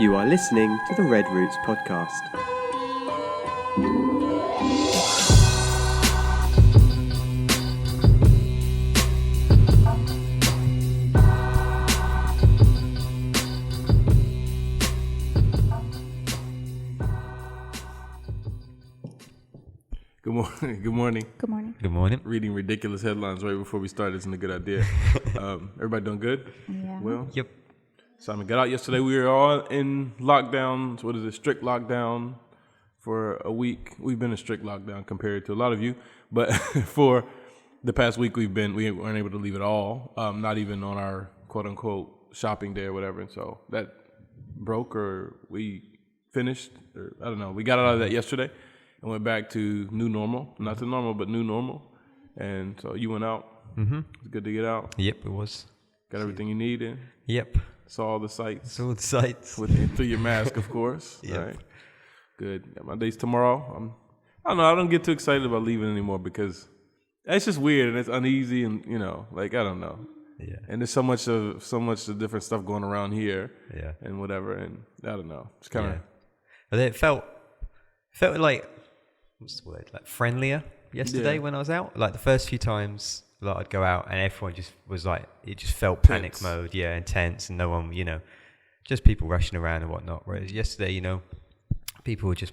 You are listening to the Red Roots podcast. Good morning. Good morning. Good morning. Good morning. Reading ridiculous headlines right before we start isn't a good idea. Everybody doing good? Yeah. Well, Yep. Simon got out yesterday. We were all in lockdown. What is it? Strict lockdown for a week. We've been in strict lockdown compared to a lot of you, but for the past week we weren't able to leave at all. Not even on our quote unquote shopping day or whatever. And so that broke, or we finished, or I don't know. We got out of that yesterday and went back to new normal. Not the normal, but new normal. And so you went out. Mm-hmm. It's good to get out. Yep, it was. Got everything you needed. Yep. Saw all the sights. Saw the sights. Through your mask, of course. Yep. Right. Good. Got my dates tomorrow. I don't know. I don't get too excited about leaving anymore because it's just weird and it's uneasy and I don't know. Yeah. And there's so much of different stuff going around here. Yeah. And whatever. And I don't know. It's kind of. Yeah. But it felt like, what's the word? Like friendlier yesterday when I was out. Like the first few times that I'd go out and everyone just was like, it just felt panic Tense. mode. Yeah, intense, and no one, just people rushing around and whatnot. Whereas yesterday, people were just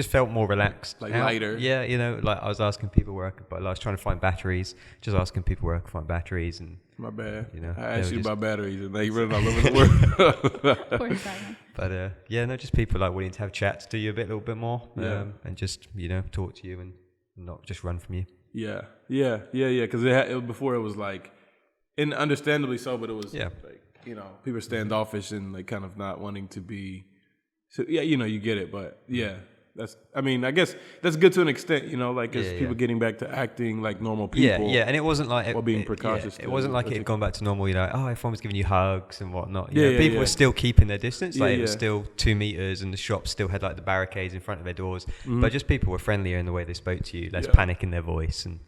felt more relaxed. Like out. lighter. Yeah, like I was asking people I was trying to find batteries, just asking people where I could find batteries, and My bad. You know, I asked they you were about batteries and now you're running all over the world. Poor Simon. but just people like willing to have chats to you a little bit more, Yeah. and just talk to you and not just run from you. Yeah. Because before it was like, and understandably so, but it was like people standoffish and like kind of not wanting to be. So you get it, but yeah, I guess that's good to an extent, as people getting back to acting like normal people. Yeah, and it wasn't like while being precautious. it wasn't like it had gone back to normal. Everyone was giving you hugs and whatnot. Yeah, People were still keeping their distance. Like it was Yeah. still 2 meters, and the shop still had like the barricades in front of their doors. Mm-hmm. But just people were friendlier in the way they spoke to you, less Yeah. panic in their voice and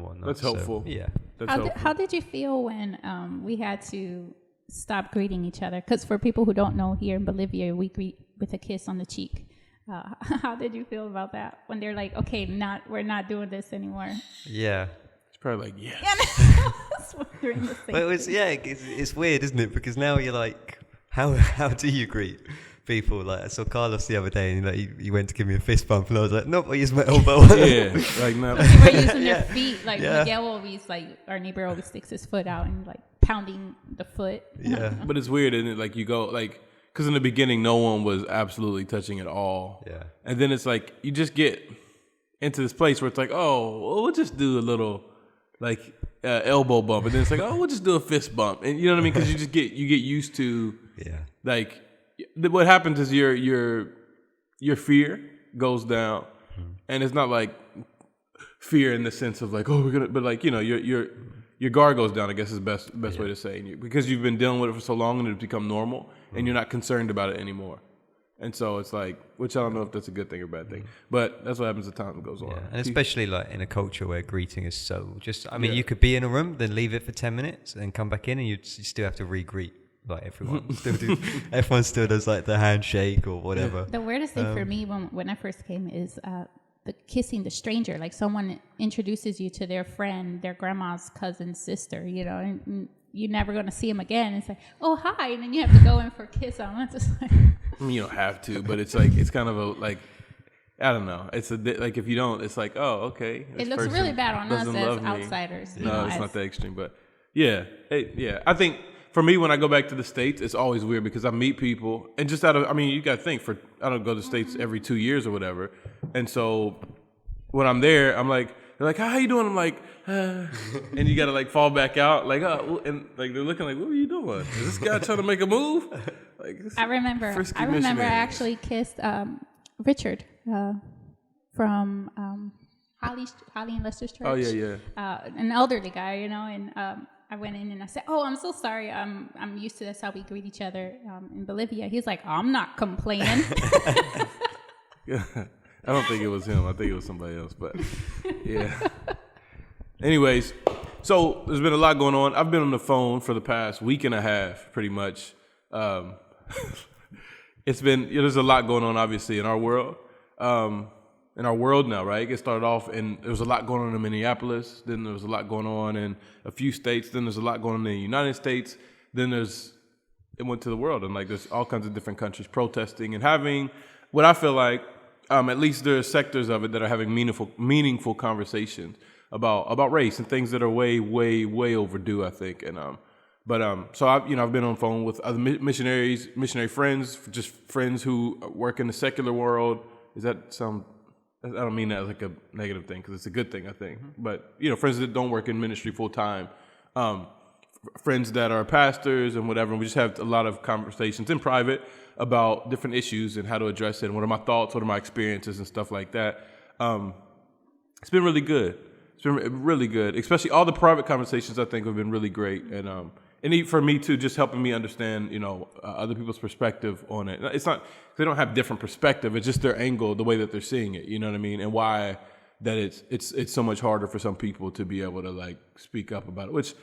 whatnot. That's helpful. So, yeah. That's helpful. How did you feel when we had to stop greeting each other? Because for people who don't know, here in Bolivia, we greet with a kiss on the cheek. How did you feel about that when they're like, okay, we're not doing this anymore? Yeah. It's probably like, yes. I was wondering the same But it was thing. it's weird, isn't it? Because now you're like, how do you greet people? Like I saw Carlos the other day, and he went to give me a fist bump, and I was like, nope, I used my elbow. Yeah, like now. They were using their Yeah. feet. Like Yeah. Miguel always, our neighbor always sticks his foot out and like pounding the foot. Yeah. But it's weird, isn't it? Like you go because in the beginning, no one was absolutely touching at all. Yeah. And then it's like you just get into this place where it's like, oh, well, we'll just do a little elbow bump, and then it's like, oh, we'll just do a fist bump, and you know what I mean? Because you get used to like what happens is your fear goes down, and it's not like fear in the sense of like, oh, we're gonna, but like your guard goes down, I guess is the best way to say it. Because you've been dealing with it for so long and it's become normal and you're not concerned about it anymore. And so it's like, which I don't know if that's a good thing or bad thing, but that's what happens as time goes on. Yeah. And especially like in a culture where greeting is so you could be in a room, then leave it for 10 minutes and come back in, and you still have to re-greet like everyone. Everyone still does like the handshake or whatever. The weirdest thing for me when I first came is the kissing the stranger. Like someone introduces you to their friend, their grandma's cousin, sister, and you're never going to see them again. It's like, oh, hi. And then you have to go in for a kiss. I'm just like... I mean, you don't have to, but it's like, it's kind of I don't know. It's like, if you don't, it's like, oh, okay. It looks really bad on us as outsiders. No, it's not that extreme, but yeah. I think for me, when I go back to the States, it's always weird because I meet people and just you got to think I don't go to the States every 2 years or whatever. And so when I'm there, I'm like, they're like, how you doing? I'm like, and you got to like fall back out like, oh, and like, they're looking like, what are you doing? Is this guy trying to make a move? Like, I remember I actually kissed Richard from Holly and Lester's church. Oh, yeah. An elderly guy, and I went in and I said, oh, I'm so sorry. I'm used to that's how we greet each other in Bolivia. He's like, I'm not complaining. Yeah. I don't think it was him. I think it was somebody else, but yeah. Anyways, so there's been a lot going on. I've been on the phone for the past week and a half, pretty much. it's been, there's a lot going on, obviously, in our world. In our world now, right? It started off, and there was a lot going on in Minneapolis. Then there was a lot going on in a few states. Then there's a lot going on in the United States. Then it went to the world, and like there's all kinds of different countries protesting and having what I feel like, at least there are sectors of it that are having meaningful conversations about race and things that are way, way, way overdue, I think. And so I've been on the phone with other missionary friends, just friends who work in the secular world. Does that sound? I don't mean that as like a negative thing, because it's a good thing, I think. But, friends that don't work in ministry full time, friends that are pastors and whatever. And we just have a lot of conversations in private about different issues and how to address it. And what are my thoughts? What are my experiences and stuff like that? It's been really good. It's been really good, especially all the private conversations. I think have been really great. And for me too, just helping me understand, other people's perspective on it. It's not, they don't have different perspective. It's just their angle, the way that they're seeing it. You know what I mean? And why that it's so much harder for some people to be able to like speak up about it. Which,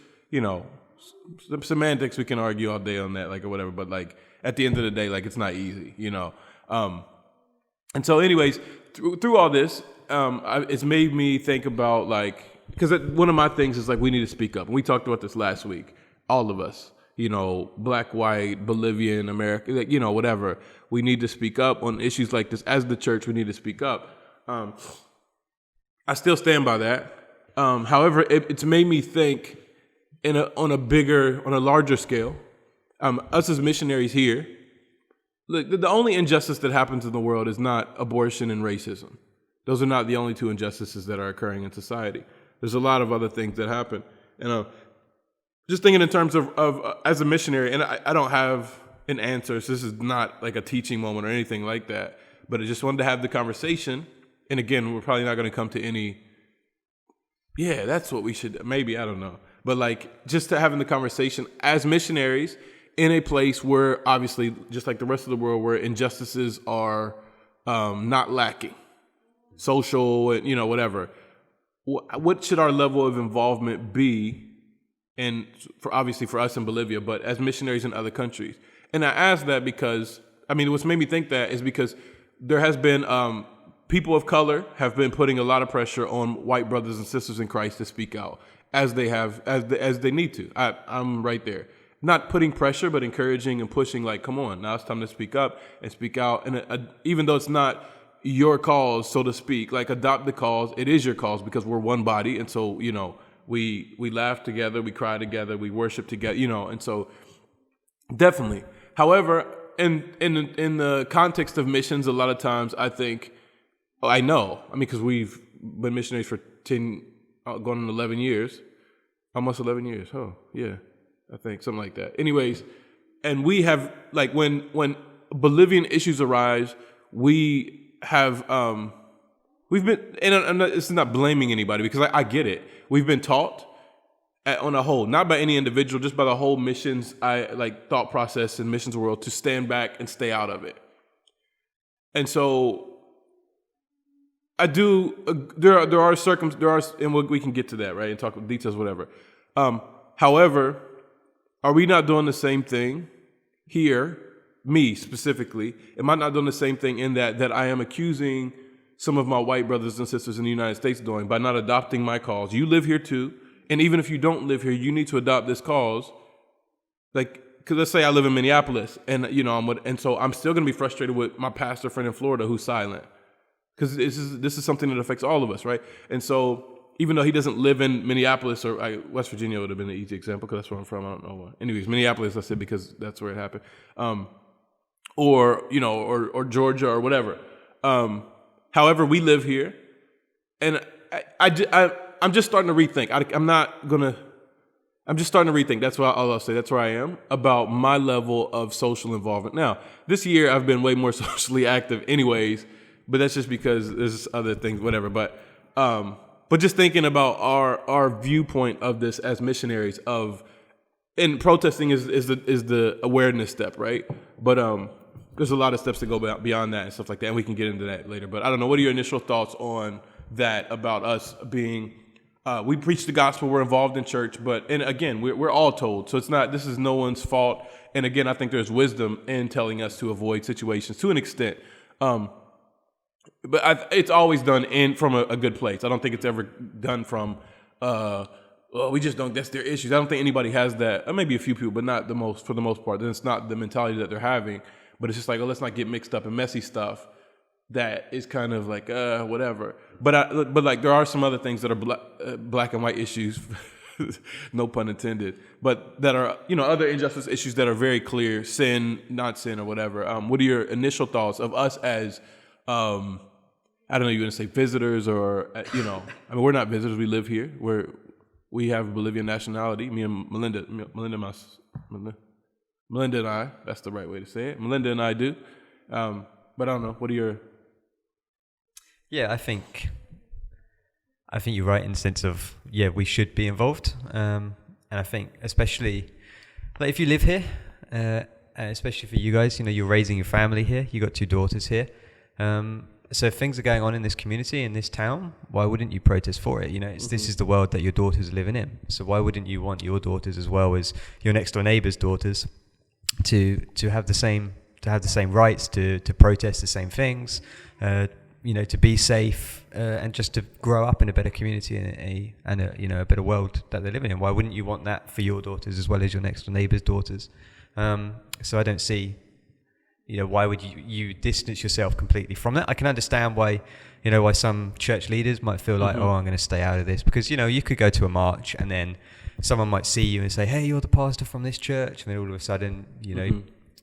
semantics, we can argue all day on that, like or whatever. But like at the end of the day, like it's not easy, And so, anyways, through all this, it's made me think about like, because one of my things is like we need to speak up. And we talked about this last week. All of us, black, white, Bolivian, America, like, whatever. We need to speak up on issues like this. As the church, we need to speak up. I still stand by that. However, it's made me think on a larger scale. Us as missionaries here, look, the only injustice that happens in the world is not abortion and racism. Those are not the only two injustices that are occurring in society. There's a lot of other things that happen. Just thinking in terms of as a missionary, and I don't have an answer, so this is not like a teaching moment or anything like that, but I just wanted to have the conversation. And again, we're probably not going to come to any, that's what we should, maybe, I don't know. But like just to having the conversation as missionaries in a place where obviously, just like the rest of the world, where injustices are not lacking, social, and whatever. What should our level of involvement be? And obviously for us in Bolivia, but as missionaries in other countries. And I ask that because, what's made me think that is because there has been people of color have been putting a lot of pressure on white brothers and sisters in Christ to speak out as they need to. I'm right there. Not putting pressure, but encouraging and pushing like, come on, now it's time to speak up and speak out. And even though it's not your cause, so to speak, like adopt the cause, it is your cause because we're one body. And so, we laugh together, we cry together, we worship together, and so definitely. However, in the context of missions, a lot of times because we've been missionaries for 10, going on 11 years, almost 11 years. Oh, yeah, I think something like that. Anyways, and we have like when Bolivian issues arise, we have we've been, and it's not blaming anybody because I get it. We've been taught on a whole, not by any individual, just by the whole missions thought process in missions world to stand back and stay out of it. And so I do. There are, and we can get to that, right, and talk about details, whatever. However, are we not doing the same thing here? Me specifically, am I not doing the same thing in that I am accusing some of my white brothers and sisters in the United States doing by not adopting my cause? You live here too, and even if you don't live here, you need to adopt this cause. Like, because let's say I live in Minneapolis, and and so I'm still going to be frustrated with my pastor friend in Florida who's silent, because this is something that affects all of us, right? And so even though he doesn't live in Minneapolis or West Virginia would have been an easy example because that's where I'm from. I don't know why. Anyways, Minneapolis, I said because that's where it happened, or Georgia or whatever. However, we live here, and I'm just starting to rethink. I'm just starting to rethink. That's all I'll say. That's where I am about my level of social involvement. Now, this year I've been way more socially active, anyways. But that's just because there's other things, whatever. But just thinking about our viewpoint of this as missionaries and protesting is the awareness step, right? But there's a lot of steps to go beyond that and stuff like that, and we can get into that later. But I don't know. What are your initial thoughts on that about us being we preach the gospel. We're involved in church, and again, we're all told. So this is no one's fault. And again, I think there's wisdom in telling us to avoid situations to an extent. But it's always done from a good place. I don't think it's ever done from, we just don't, that's their issues. I don't think anybody has that. Maybe a few people, but not for the most part. Then it's not the mentality that they're having, but it's just like, let's not get mixed up in messy stuff. That is kind of like, whatever. But like there are some other things that are black and white issues, no pun intended, but that are, other injustice issues that are very clear, sin, not sin or whatever. What are your initial thoughts of us as, I don't know, you're going to say visitors or, we're not visitors. We live here. We have Bolivian nationality. Me and Melinda and I, that's the right way to say it. Melinda and I do. But I don't know. What are your... Yeah, I think you're right in the sense of, we should be involved. And I think especially, like if you live here, and especially for you guys, you're raising your family here. You got 2 daughters here. So if things are going on in this community, in this town, why wouldn't you protest for it? This is the world that your daughters are living in. So why wouldn't you want your daughters as well as your next door neighbor's daughters to have the same rights, to protest the same things, to be safe, and just to grow up in a better community and a better world that they're living in? Why wouldn't you want that for your daughters as well as your next door neighbor's daughters? So I don't see, why would you distance yourself completely from that? I can understand why some church leaders might feel like, I'm going to stay out of this, because, you could go to a march and then someone might see you and say, hey, you're the pastor from this church. And then all of a sudden,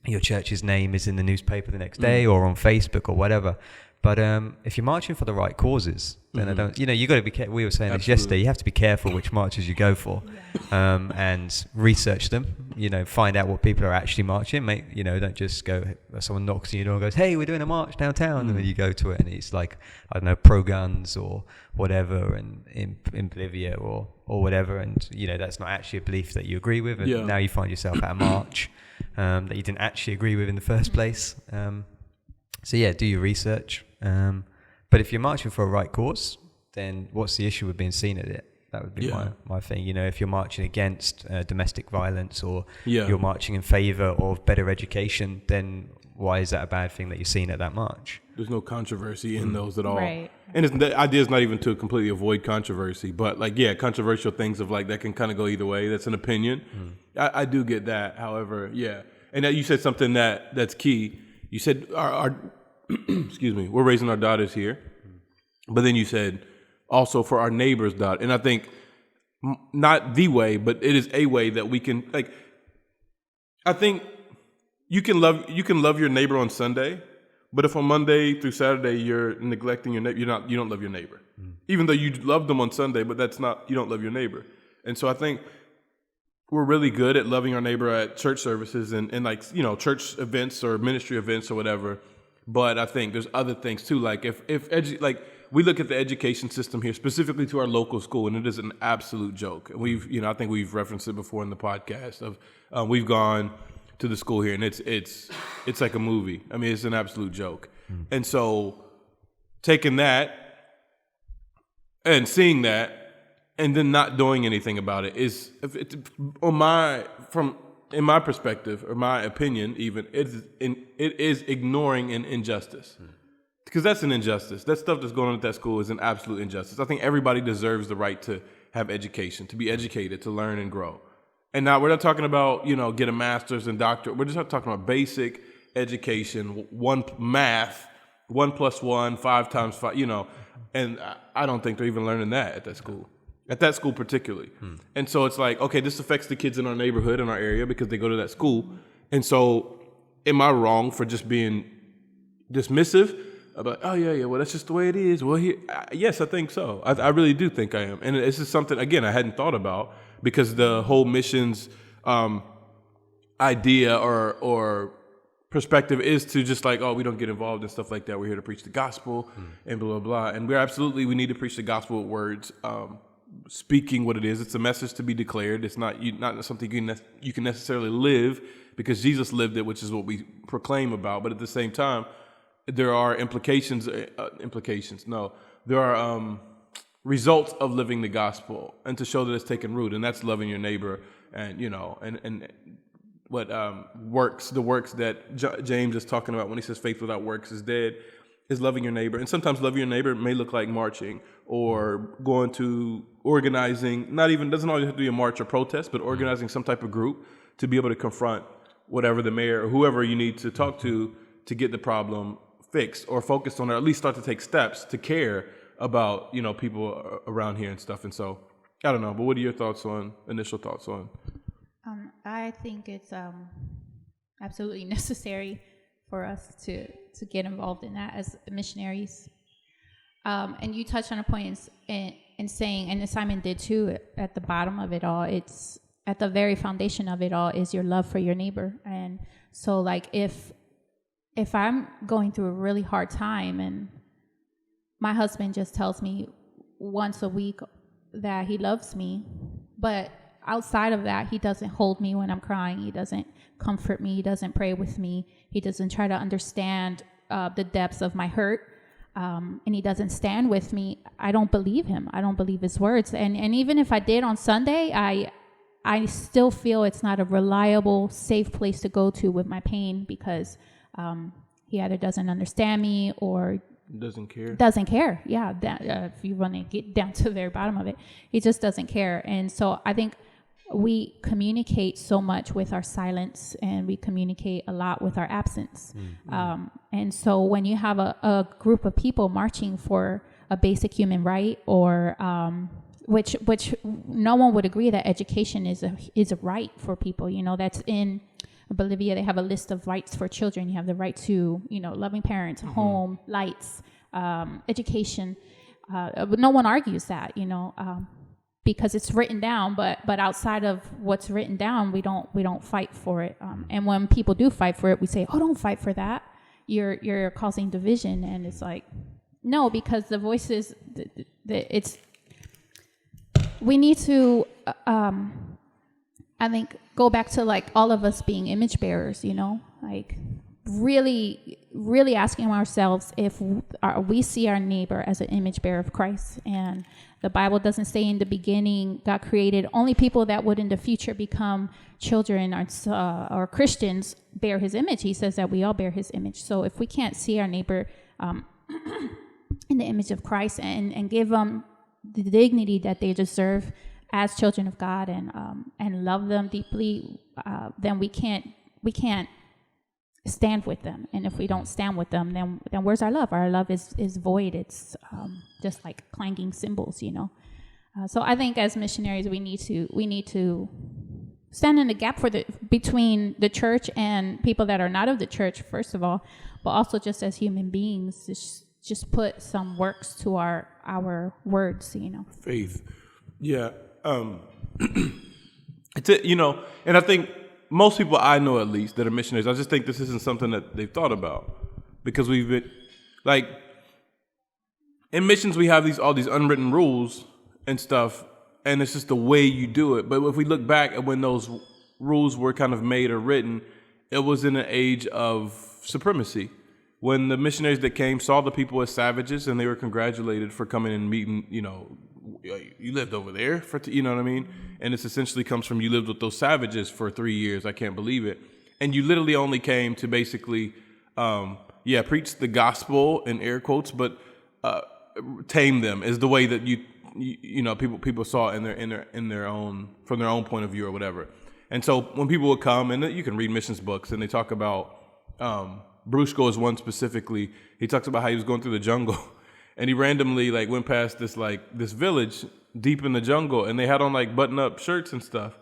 your church's name is in the newspaper the next day or on Facebook or whatever. But if you're marching for the right causes, then I don't, you got to be careful. We were saying this yesterday. You have to be careful which marches you go for, and research them. Find out what people are actually marching. Don't just go. Someone knocks on your door and goes, "Hey, we're doing a march downtown," and then you go to it and it's like, I don't know, pro guns or whatever, and in Bolivia or whatever, and that's not actually a belief that you agree with, and now you find yourself at a march that you didn't actually agree with in the first place. So do your research. But if you're marching for a right cause, then what's the issue with being seen at it? That would be my thing. If you're marching against domestic violence or you're marching in favor of better education, then why is that a bad thing that you're seen at that march? There's no controversy in those at all. Right. And the idea is not even to completely avoid controversy, but controversial things of that can kind of go either way. That's an opinion. I do get that. However, and you said something that's key. You said our excuse me, we're raising our daughters here, but then you said also for our neighbors' daughter, and I think not the way, but it is a way that we can I think you can love your neighbor on Sunday, but if on Monday through Saturday you're neglecting your neighbor, you don't love your neighbor, even though you love them on Sunday, but you don't love your neighbor. And so I think we're really good at loving our neighbor at church services and church events or ministry events or whatever. But I think there's other things too. Like if we look at the education system here, specifically to our local school, and it is an absolute joke. And I think we've referenced it before in the podcast of we've gone to the school here and it's like a movie. I mean, it's an absolute joke. And so taking that and seeing that and then not doing anything about it is, in my perspective or my opinion, even it is ignoring an injustice, because that's an injustice. That stuff that's going on at that school is an absolute injustice. I think everybody deserves the right to have education, to be educated, to learn and grow. And now we're not talking about get a master's and doctorate. We're just talking about basic education, math, 1 + 1, 5 × 5. And I don't think they're even learning that at that school. At that school particularly. And so it's like, okay, this affects the kids in our neighborhood, in our area, because they go to that school. And so am I wrong for just being dismissive about, oh, yeah, well, that's just the way it is? Well, yes, I think so. I really do think I am. And this is something, again, I hadn't thought about, because the whole missions idea or perspective is to just we don't get involved in stuff like that. We're here to preach the gospel and blah, blah, blah. And we need to preach the gospel with words. Speaking what it is, it's a message to be declared. It's not something you can necessarily live, because Jesus lived it, which is what we proclaim about. But at the same time, there are implications. No, there are results of living the gospel, and to show that it's taken root, and that's loving your neighbor, and and what the works that James is talking about when he says faith without works is dead, is loving your neighbor. And sometimes loving your neighbor may look like marching or going to organizing, doesn't always have to be a march or protest, but organizing some type of group to be able to confront whatever the mayor or whoever you need to talk to get the problem fixed or focused on, or at least start to take steps to care about, people around here and stuff. And so, I don't know, but what are your initial thoughts on? I think it's absolutely necessary for us to get involved in that as missionaries. And you touched on a point in saying, and Simon did too, at the bottom of it all, it's at the very foundation of it all is your love for your neighbor. And so like if I'm going through a really hard time and my husband just tells me once a week that he loves me, but outside of that, he doesn't hold me when I'm crying. He doesn't comfort me. He doesn't pray with me. He doesn't try to understand the depths of my hurt. And he doesn't stand with me. I don't believe him. I don't believe his words. And even if I did on Sunday, I still feel it's not a reliable, safe place to go to with my pain, because he either doesn't understand me or doesn't care. Yeah, if you want to get down to the very bottom of it, he just doesn't care. And so I think we communicate so much with our silence, and we communicate a lot with our absence. Mm-hmm. And so when you have a group of people marching for a basic human right, or which no one would agree that education is a right for people. That's in Bolivia. They have a list of rights for children. You have the right to, loving parents, mm-hmm. home, lights, education. But no one argues that, because it's written down. But outside of what's written down, we don't fight for it. And when people do fight for it, we say, "Oh, don't fight for that. You're causing division." And it's like, no, because the voices, we need to. I think go back to like all of us being image bearers, like really, really asking ourselves if we see our neighbor as an image bearer of Christ. And the Bible doesn't say in the beginning God created only people that would in the future become children or Christians bear his image. He says that we all bear his image. So if we can't see our neighbor in the image of Christ and give them the dignity that they deserve as children of God, and love them deeply, then we can't stand with them. And if we don't stand with them, then where's our love? Our love is void. It's just like clanging cymbals, So I think as missionaries, we need to stand in the gap between the church and people that are not of the church, first of all, but also just as human beings, just put some works to our words, Faith. Yeah. It's and I think most people I know, at least, that are missionaries, I just think this isn't something that they've thought about, because we've been like in missions, we have all these unwritten rules and stuff, and it's just the way you do it. But if we look back at when those rules were kind of made or written, it was in an age of supremacy, when the missionaries that came saw the people as savages, and they were congratulated for coming and meeting, you lived over there you know what I mean? And it essentially comes from, you lived with those savages for 3 years. I can't believe it. And you literally only came to basically, preach the gospel in air quotes, but tame them is the way that people saw it in their own, from their own point of view or whatever. And so when people would come, and you can read missions books, and they talk about, Brushko is one specifically. He talks about how he was going through the jungle. And he randomly went past this village deep in the jungle, and they had on button-up shirts and stuff.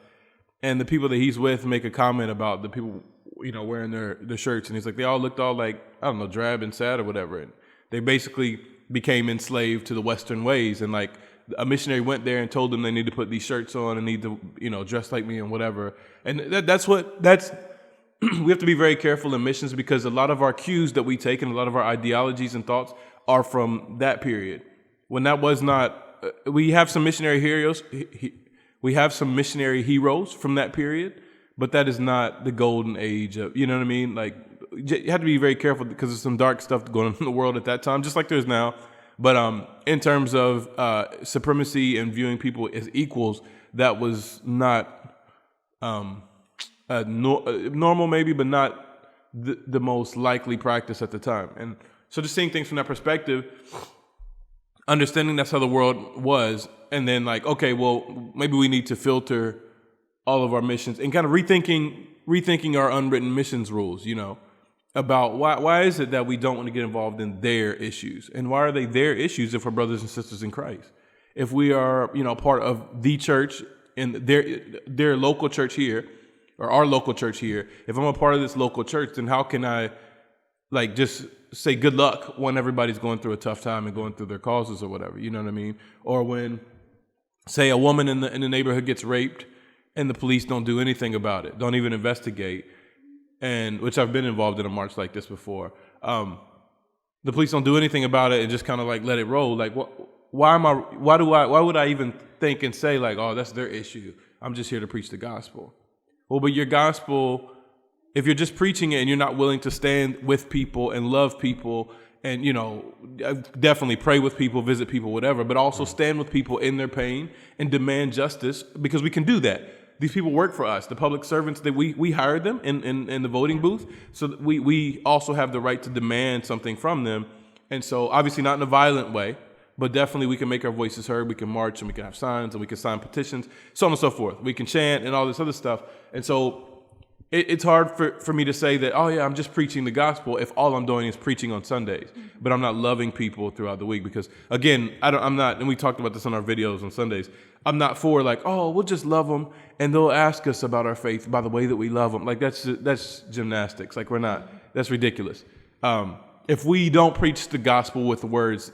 And the people that he's with make a comment about the people, wearing their shirts, and he's like, they all looked all drab and sad or whatever. And they basically became enslaved to the Western ways. And a missionary went there and told them they need to put these shirts on and need to, dress like me and whatever. And that's we have to be very careful in missions, because a lot of our cues that we take and a lot of our ideologies and thoughts are from that period, when that was not. We have some missionary heroes. We have some missionary heroes from that period, but that is not the golden age of. You know what I mean? You have to be very careful, because there's some dark stuff going on in the world at that time, just like there's now. But in terms of supremacy and viewing people as equals, that was not normal, maybe, but not the most likely practice at the time. And so just seeing things from that perspective, understanding that's how the world was, and then like, okay, well, maybe we need to filter all of our missions and kind of rethinking our unwritten missions rules, about why is it that we don't want to get involved in their issues, and why are they their issues if we're brothers and sisters in Christ? If we are, part of the church in their local church here, or our local church here, if I'm a part of this local church, then how can I just say good luck when everybody's going through a tough time and going through their causes or whatever, you know what I mean? Or when, say, a woman in the neighborhood gets raped and the police don't do anything about it, don't even investigate, and which I've been involved in a march like this before. The police don't do anything about it and just kind of let it roll. Like, why would I even think and say oh, that's their issue? I'm just here to preach the gospel. Well, but your gospel, if you're just preaching it and you're not willing to stand with people and love people and, definitely pray with people, visit people, whatever, but also stand with people in their pain and demand justice, because we can do that. These people work for us, the public servants, that we hired them in the voting booth. So we also have the right to demand something from them. And so obviously not in a violent way, but definitely we can make our voices heard. We can march and we can have signs and we can sign petitions, so on and so forth. We can chant and all this other stuff. And so it's hard for me to say that, oh yeah, I'm just preaching the gospel if all I'm doing is preaching on Sundays, but I'm not loving people throughout the week. Because again, I'm not, and we talked about this on our videos on Sundays, I'm not for oh, we'll just love them and they'll ask us about our faith by the way that we love them. That's gymnastics. We're not, that's ridiculous. If we don't preach the gospel with words,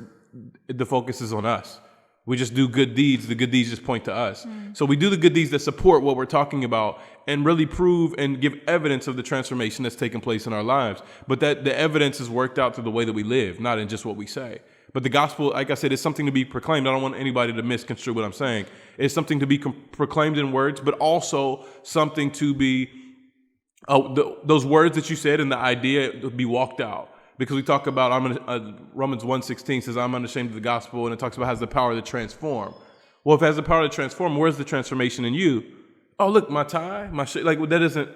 the focus is on us. We just do good deeds. The good deeds just point to us. So we do the good deeds that support what we're talking about and really prove and give evidence of the transformation that's taken place in our lives. But that the evidence is worked out through the way that we live, not in just what we say. But the gospel, like I said, is something to be proclaimed. I don't want anybody to misconstrue what I'm saying. It's something to be proclaimed in words, but also something to be, those words that you said and the idea to be walked out. Because we talk about, Romans 1:16 says, I'm unashamed of the gospel, and it talks about it has the power to transform. Well, if it has the power to transform, where's the transformation in you? Oh, look, my tie, my shit, that isn't,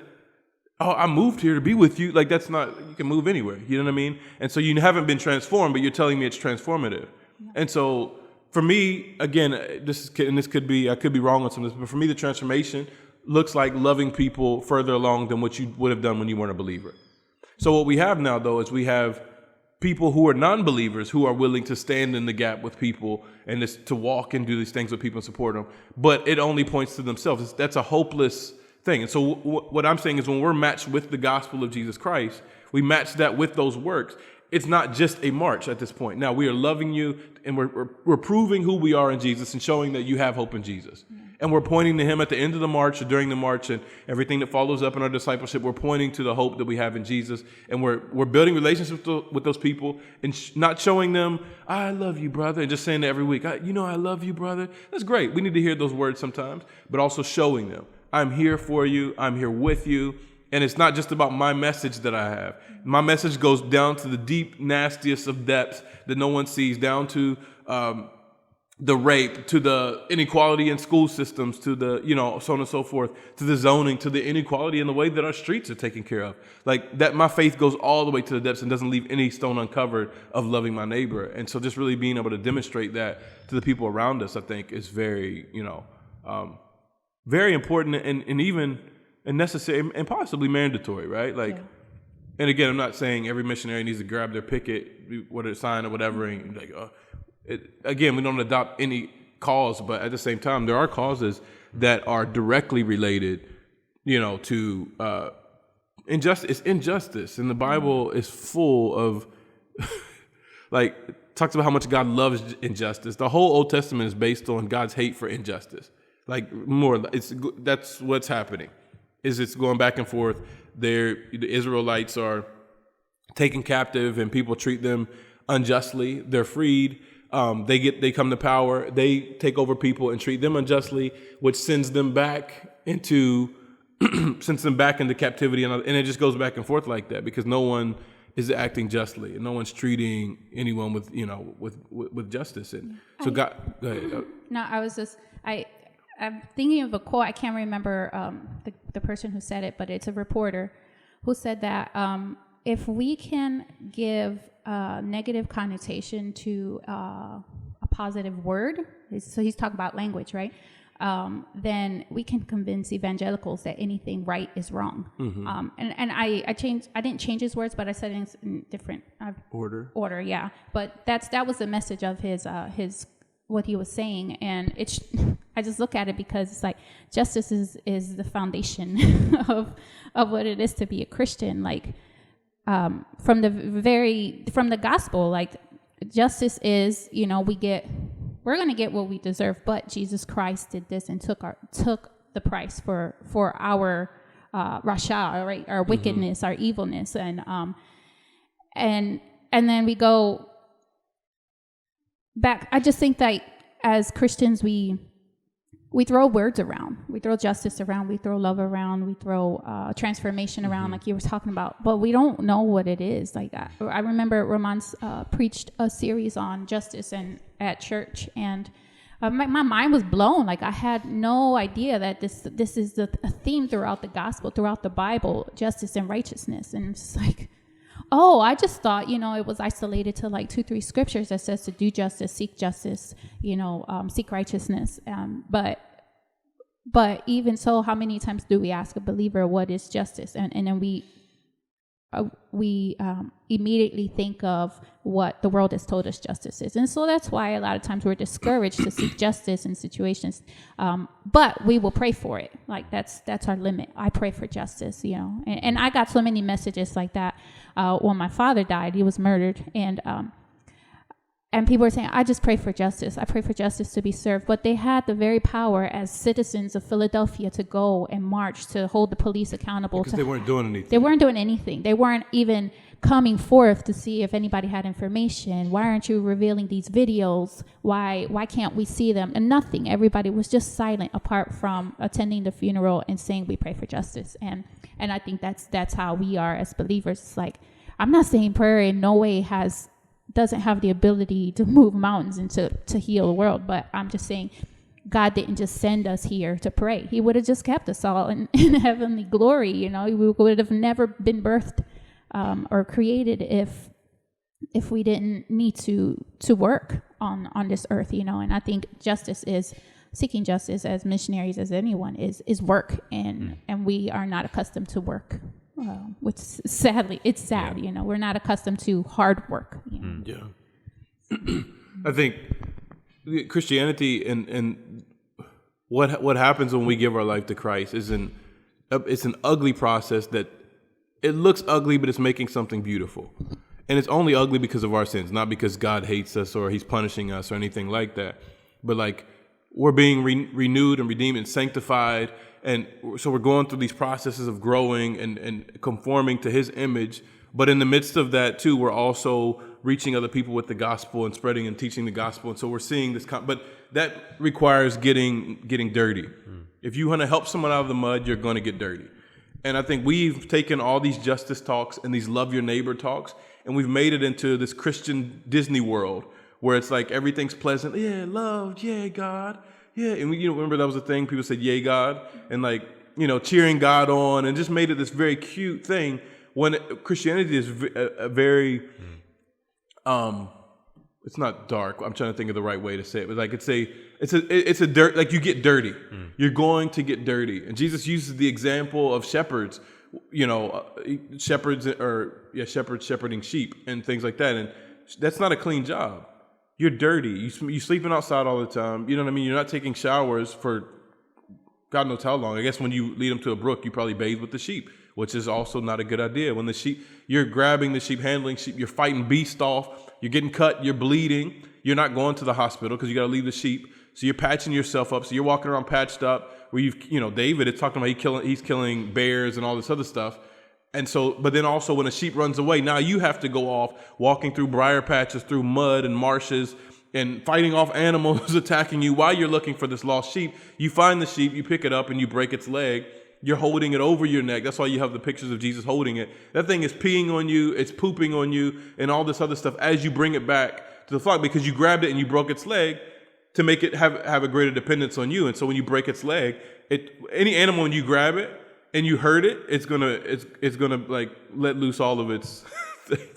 oh, I moved here to be with you. That's not, you can move anywhere, you know what I mean? And so you haven't been transformed, but you're telling me it's transformative. And so for me, again, I could be wrong on some of this, but for me, the transformation looks like loving people further along than what you would have done when you weren't a believer. So what we have now, though, is we have people who are non-believers who are willing to stand in the gap with people and to walk and do these things with people and support them. But it only points to themselves. That's a hopeless thing. And so what I'm saying is when we're matched with the gospel of Jesus Christ, we match that with those works. It's not just a march at this point. Now we are loving you and we're proving who we are in Jesus and showing that you have hope in Jesus. And we're pointing to him at the end of the march or during the march and everything that follows up in our discipleship. We're pointing to the hope that we have in Jesus. And we're building relationships with those people and not showing them, I love you, brother, and just saying that every week, I love you, brother. That's great. We need to hear those words sometimes, but also showing them, I'm here for you. I'm here with you. And it's not just about my message that I have. My message goes down to the deep, nastiest of depths that no one sees, down to the rape, to the inequality in school systems, to the, so on and so forth, to the zoning, to the inequality in the way that our streets are taken care of. That, my faith goes all the way to the depths and doesn't leave any stone uncovered of loving my neighbor. And so just really being able to demonstrate that to the people around us, I think is very, very important and even necessary and possibly mandatory, right? And again, I'm not saying every missionary needs to grab their picket, whether it's sign or whatever, and again, we don't adopt any cause, but at the same time, there are causes that are directly related, to injustice. And the Bible is full of, talks about how much God loves injustice. The whole Old Testament is based on God's hate for injustice. That's what's happening. It's going back and forth. The Israelites are taken captive and people treat them unjustly. They're freed. They come to power. They take over people and treat them unjustly, which sends them back into captivity. And it just goes back and forth like that because no one is acting justly, and no one's treating anyone with with justice. And so God, go ahead. No, I'm thinking of a quote. I can't remember the person who said it, but it's a reporter who said that if we can give a negative connotation to a positive word, so he's talking about language, right? Then we can convince evangelicals that anything right is wrong. And I didn't change his words, but I said it in different order, yeah. But that was the message of his what he was saying, and I just look at it because it's like justice is the foundation of what it is to be a Christian. Like from the gospel, like justice is, we're going to get what we deserve, but Jesus Christ did this and took the price for our rasha, right? Our wickedness, our evilness, and then we go back. I just think that as Christians, we throw words around, we throw justice around, we throw love around, we throw transformation around, like you were talking about, but we don't know what it is. Like I remember Roman's preached a series on justice and at church, and my mind was blown. Like I had no idea that this is a theme throughout the gospel, throughout the Bible, justice and righteousness. And it's like, oh, I just thought, it was isolated to like 2-3 scriptures that says to do justice, seek righteousness. But even so, how many times do we ask a believer what is justice? And then we immediately think of what the world has told us justice is. And so that's why a lot of times we're discouraged to seek justice in situations. But we will pray for it. Like that's our limit. I pray for justice, and I got so many messages like that when my father died. He was murdered, and people were saying, I just pray for justice. I pray for justice to be served. But they had the very power as citizens of Philadelphia to go and march to hold the police accountable. Because they weren't doing anything. They weren't doing anything. They weren't even coming forth to see if anybody had information. Why aren't you revealing these videos? Why can't we see them? And nothing. Everybody was just silent apart from attending the funeral and saying we pray for justice. And I think that's how we are as believers. It's like, I'm not saying prayer in no way doesn't have the ability to move mountains and to heal the world, but I'm just saying God didn't just send us here to pray. He would have just kept us all in heavenly glory. We would have never been birthed or created if we didn't need to work on this earth. And I think seeking justice as missionaries, as anyone, is work, and we are not accustomed to work. Which sadly, it's sad, we're not accustomed to hard work. Yeah. I think Christianity and what happens when we give our life to Christ it's an ugly process that it looks ugly, but it's making something beautiful. And it's only ugly because of our sins, not because God hates us or he's punishing us or anything like that. But like we're being renewed and redeemed and sanctified. And so we're going through these processes of growing and conforming to his image. But in the midst of that, too, we're also reaching other people with the gospel and spreading and teaching the gospel. And so we're seeing this. But that requires getting dirty. If you want to help someone out of the mud, you're going to get dirty. And I think we've taken all these justice talks and these love your neighbor talks, and we've made it into this Christian Disney world where it's like everything's pleasant. Yeah, love. Yeah, God. Yeah, and remember that was a thing. People said, "Yay, God," and cheering God on, and just made it this very cute thing. When Christianity is a very, it's not dark. I'm trying to think of the right way to say it, but like it's a dirt. Like you get dirty. You're going to get dirty, and Jesus uses the example of shepherds. Shepherds shepherding sheep and things like that, and that's not a clean job. You're dirty. You sleeping outside all the time. You know what I mean? You're not taking showers for God knows how long. I guess when you lead them to a brook, you probably bathe with the sheep, which is also not a good idea. When you're grabbing the sheep, handling sheep, you're fighting beasts off, you're getting cut, you're bleeding. You're not going to the hospital because you got to leave the sheep. So you're patching yourself up. So you're walking around patched up where David is talking about he's killing bears and all this other stuff. And so, but then also when a sheep runs away, now you have to go off walking through briar patches, through mud and marshes, and fighting off animals attacking you while you're looking for this lost sheep. You find the sheep, you pick it up, and you break its leg. you're holding it over your neck. That's why you have the pictures of Jesus holding it. That thing is peeing on you, it's pooping on you, and all this other stuff as you bring it back to the flock, because you grabbed it and you broke its leg to make it have a greater dependence on you. And so when you break its leg, any animal, when you grab it and you hurt it, it's gonna like let loose all of its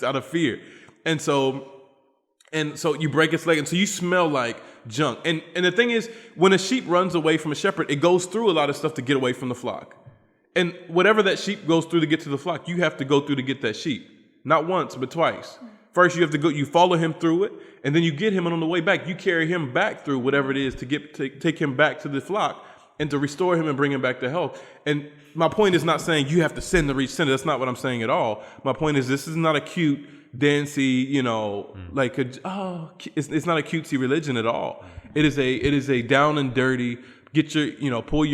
out of fear. And so you break its leg, and so you smell like junk. And the thing is, when a sheep runs away from a shepherd, it goes through a lot of stuff to get away from the flock. And whatever that sheep goes through to get to the flock, you have to go through to get that sheep. Not once, but twice. First, you have to go, you follow him through it, and then you get him, and on the way back, you carry him back through whatever it is to take him back to the flock and to restore him and bring him back to health. And my point is not saying you have to sin to reach sin. That's not what I'm saying at all. My point is, this is not a cute, dancy, it's not a cutesy religion at all. It is a down and dirty, get roll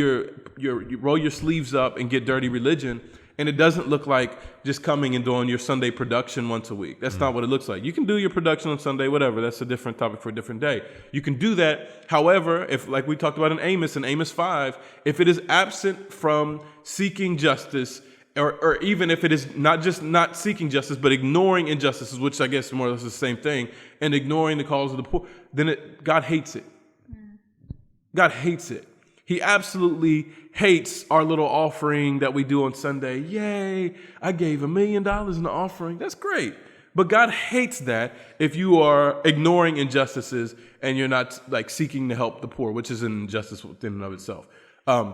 your sleeves up and get dirty religion. And it doesn't look like just coming and doing your Sunday production once a week. That's not what it looks like. You can do your production on Sunday, whatever. That's a different topic for a different day. You can do that. However, if, like we talked about in Amos 5, if it is absent from seeking justice, or even if it is not just not seeking justice, but ignoring injustices, which I guess more or less is the same thing, and ignoring the cause of the poor, then God hates it. God hates it. He absolutely hates our little offering that we do on Sunday. Yay, I gave $1 million in the offering. That's great. But God hates that if you are ignoring injustices and you're not like seeking to help the poor, which is an injustice within and of itself. And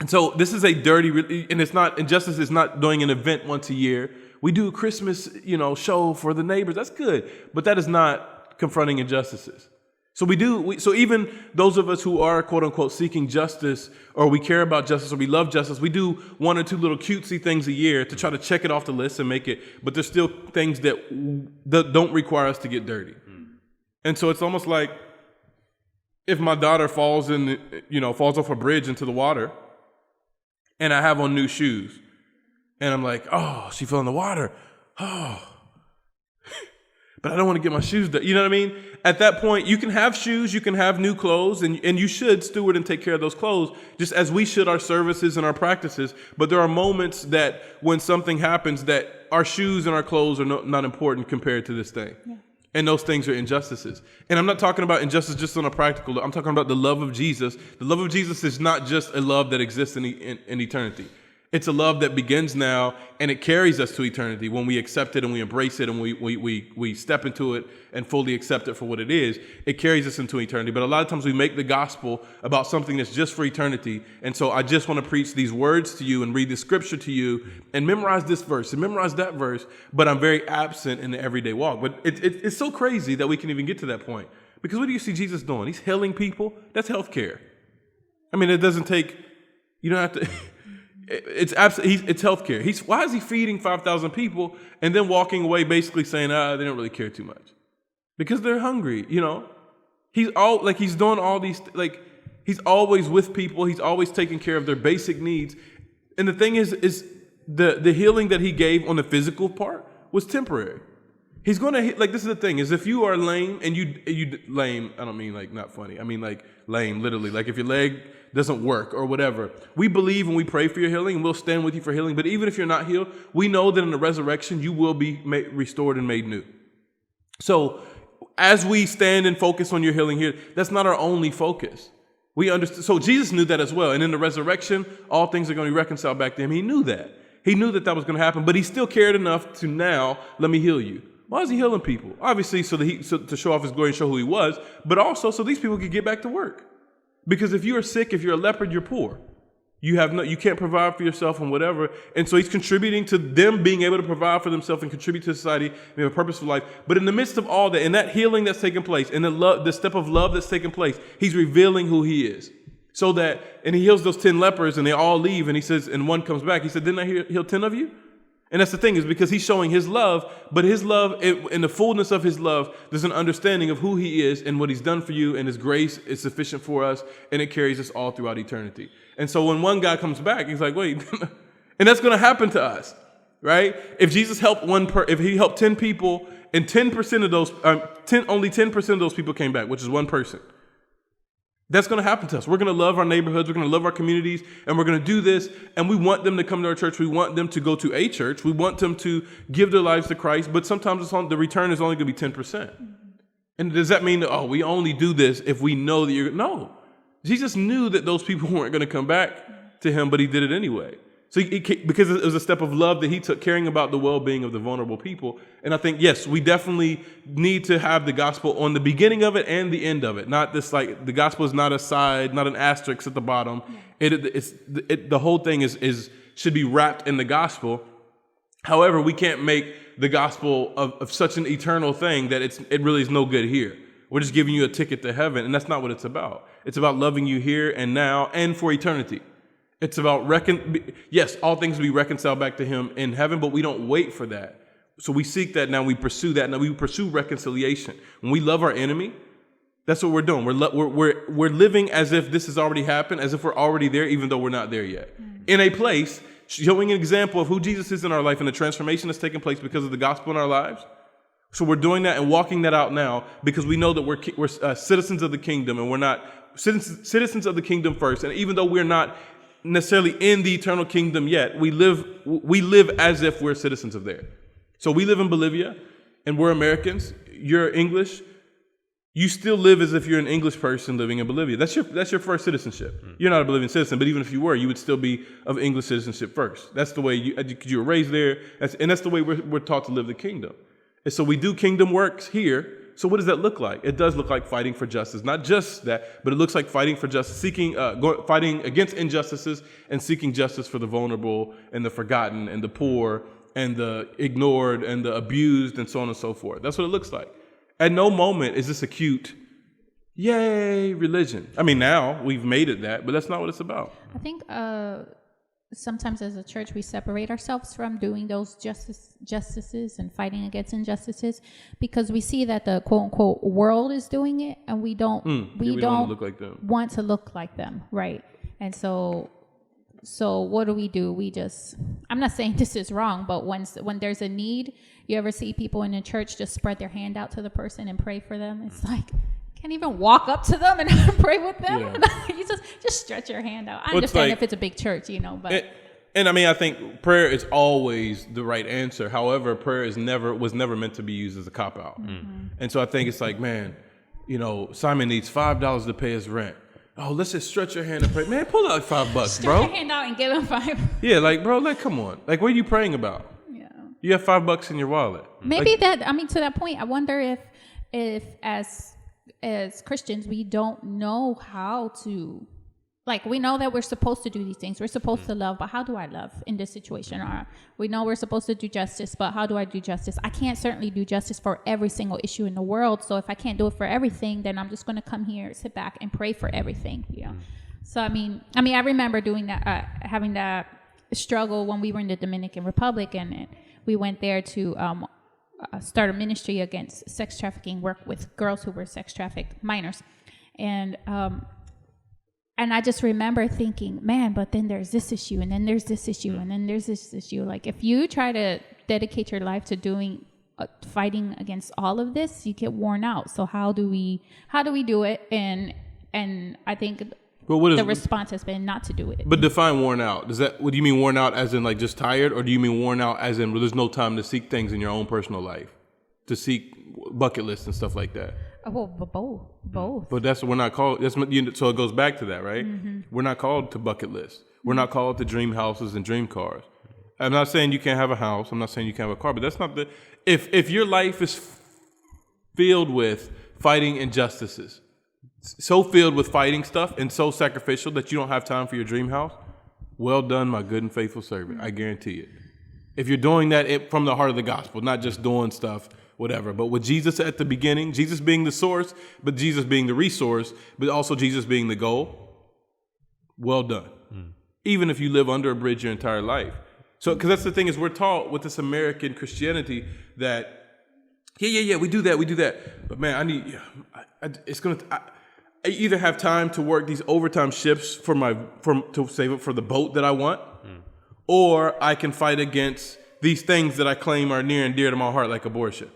so this is a dirty, and injustice is not doing an event once a year. We do a Christmas, show for the neighbors. That's good. But that is not confronting injustices. So so even those of us who are quote unquote seeking justice, or we care about justice, or we love justice, we do one or two little cutesy things a year to try to check it off the list and make it, but there's still things that don't require us to get dirty. And so it's almost like if my daughter falls off a bridge into the water and I have on new shoes and I'm like, oh, she fell in the water. Oh, but I don't want to get my shoes dirty. You know what I mean? At that point, you can have shoes, you can have new clothes, and you should steward and take care of those clothes, just as we should our services and our practices. But there are moments that when something happens that our shoes and our clothes are not important compared to this thing. Yeah. And those things are injustices. And I'm not talking about injustice just on a practical level. I'm talking about the love of Jesus. The love of Jesus is not just a love that exists in eternity. It's a love that begins now, and it carries us to eternity when we accept it and we embrace it and we step into it and fully accept it for what it is. It carries us into eternity. But a lot of times we make the gospel about something that's just for eternity. And so I just want to preach these words to you and read the scripture to you and memorize this verse and memorize that verse, but I'm very absent in the everyday walk. But it's so crazy that we can even get to that point. Because what do you see Jesus doing? He's healing people. That's healthcare. I mean, it doesn't take, you don't have to... It's healthcare. Why is he feeding 5,000 people and then walking away basically saying, they don't really care too much? Because they're hungry, He's doing all these, he's always with people. He's always taking care of their basic needs. And the thing is the healing that he gave on the physical part was temporary. He's going to, this is the thing, is if you are lame and you lame, I don't mean not funny. I mean lame, literally. If your leg doesn't work or whatever. We believe and we pray for your healing and we'll stand with you for healing. But even if you're not healed, we know that in the resurrection, you will be restored and made new. So as we stand and focus on your healing here, that's not our only focus. We understand. So Jesus knew that as well. And in the resurrection, all things are going to be reconciled back to him. He knew that. He knew that was going to happen, but he still cared enough to now, let me heal you. Why is he healing people? Obviously, to show off his glory and show who he was, but also so these people could get back to work. Because if you are sick, if you're a leopard, you're poor. You can't provide for yourself and whatever. And so he's contributing to them being able to provide for themselves and contribute to society and have a purposeful life. But in the midst of all that, in that healing that's taking place, in the step of love that's taking place, he's revealing who he is. And he heals those 10 lepers and they all leave. And he says, and one comes back. He said, didn't I heal 10 of you? And that's the thing, is because he's showing his love, but his love, in the fullness of his love, there's an understanding of who he is and what he's done for you, and his grace is sufficient for us, and it carries us all throughout eternity. And so when one guy comes back, he's like, wait, and that's going to happen to us, right? If Jesus helped if he helped 10 people, and 10% of those, only 10% of those people came back, which is one person, That's going to happen to us. We're going to love our neighborhoods. We're going to love our communities. And we're going to do this. And we want them to come to our church. We want them to go to a church. We want them to give their lives to Christ. But sometimes the return is only going to be 10%. And does that mean that, we only do this if we know that you're... No. Jesus knew that those people weren't going to come back to him, but he did it anyway. So because it was a step of love that he took, caring about the well-being of the vulnerable people. And I think, yes, we definitely need to have the gospel on the beginning of it and the end of it. Not this, like, the gospel is not a side, not an asterisk at the bottom. The whole thing should be wrapped in the gospel. However, we can't make the gospel of such an eternal thing that it really is no good here. We're just giving you a ticket to heaven, and that's not what it's about. It's about loving you here and now and for eternity. It's about, yes, all things will be reconciled back to him in heaven, but we don't wait for that. So we seek that now. We pursue that. Now we pursue reconciliation. When we love our enemy, that's what we're doing. We're living as if this has already happened, as if we're already there, even though we're not there yet. In a place, showing an example of who Jesus is in our life and the transformation that's taking place because of the gospel in our lives. So we're doing that and walking that out now because we know that we're citizens of the kingdom, and we're not citizens of the kingdom first. And even though we're not necessarily in the eternal kingdom yet, we live as if we're citizens of there. So we live in Bolivia, and we're Americans. You're English. You still live as if you're an English person living in Bolivia. That's your first citizenship. You're not a Bolivian citizen, but even if you were, you would still be of English citizenship first. That's the way you were raised there, and that's the way we're taught to live the kingdom. And so we do kingdom works here. So what does that look like? It does look like fighting for justice. Not just that, but it looks like fighting for justice, fighting against injustices and seeking justice for the vulnerable and the forgotten and the poor and the ignored and the abused and so on and so forth. That's what it looks like. At no moment is this a cute, yay, religion. I mean, now we've made it that, but that's not what it's about. I think sometimes as a church we separate ourselves from doing those justices and fighting against injustices because we see that the quote unquote world is doing it, and we don't look like them. Want to look like them, right? And so what do? We just, I'm not saying this is wrong, but when there's a need, you ever see people in the church just spread their hand out to the person and pray for them? It's like, can't even walk up to them and pray with them. Yeah. You just stretch your hand out. I understand if it's a big church, but. And I mean, I think prayer is always the right answer. However, prayer was never meant to be used as a cop-out. Mm-hmm. And so I think it's like, man, Simon needs $5 to pay his rent. Oh, let's just stretch your hand and pray. Man, pull out $5, bro. Stretch your hand out and give him $5. Yeah, bro, come on. What are you praying about? Yeah. You have $5 in your wallet. Maybe to that point, I wonder if as Christians, we don't know how to, we know that we're supposed to do these things. We're supposed to love, but how do I love in this situation? Or we know we're supposed to do justice, but how do I do justice? I can't certainly do justice for every single issue in the world. So if I can't do it for everything, then I'm just going to come here, sit back and pray for everything. So, I mean, I remember doing that, having that struggle when we were in the Dominican Republic, and we went there to, start a ministry against sex trafficking, work with girls who were sex trafficked, minors. And I just remember thinking, man, but then there's this issue, and then there's this issue, and then there's this issue. If you try to dedicate your life to doing fighting against all of this, you get worn out. So how do we do it? And I think the response has been not to do it. But define worn out. What do you mean worn out as in just tired, or do you mean worn out as in there's no time to seek things in your own personal life, to seek bucket lists and stuff like that? Well, both. But we're not called. So it goes back to that, right? Mm-hmm. We're not called to bucket lists. We're not called to dream houses and dream cars. I'm not saying you can't have a house. I'm not saying you can't have a car. But that's not if your life is filled with fighting injustices, so filled with fighting stuff and so sacrificial that you don't have time for your dream house, well done, my good and faithful servant. I guarantee it. If you're doing that from the heart of the gospel, not just doing stuff, whatever, but with Jesus at the beginning, Jesus being the source, but Jesus being the resource, but also Jesus being the goal, well done. Even if you live under a bridge your entire life. So, because that's the thing is we're taught with this American Christianity that, we do that. But man, I either have time to work these overtime shifts to save up for the boat that I want, or I can fight against these things that I claim are near and dear to my heart, like abortion.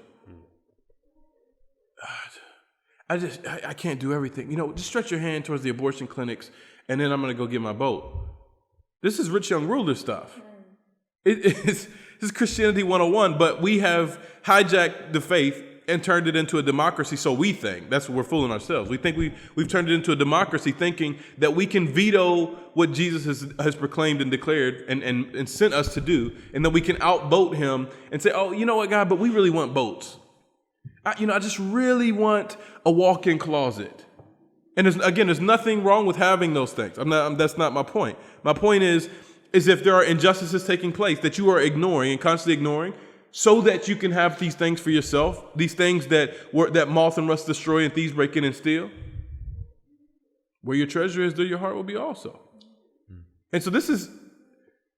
I can't do everything. Just stretch your hand towards the abortion clinics, and then I'm going to go get my boat. This is rich young ruler stuff. This is Christianity 101, but we have hijacked the faith and turned it into a democracy, so we think. That's what we're fooling ourselves. We think we've turned it into a democracy, thinking that we can veto what Jesus has proclaimed and declared and sent us to do, and that we can outvote him and say, oh, you know what, God, but we really want boats. I just really want a walk-in closet. And there's nothing wrong with having those things. That's not my point. My point is if there are injustices taking place that you are ignoring and constantly ignoring, so that you can have these things for yourself, these things that moth and rust destroy and thieves break in and steal. Where your treasure is, there your heart will be also. And so this is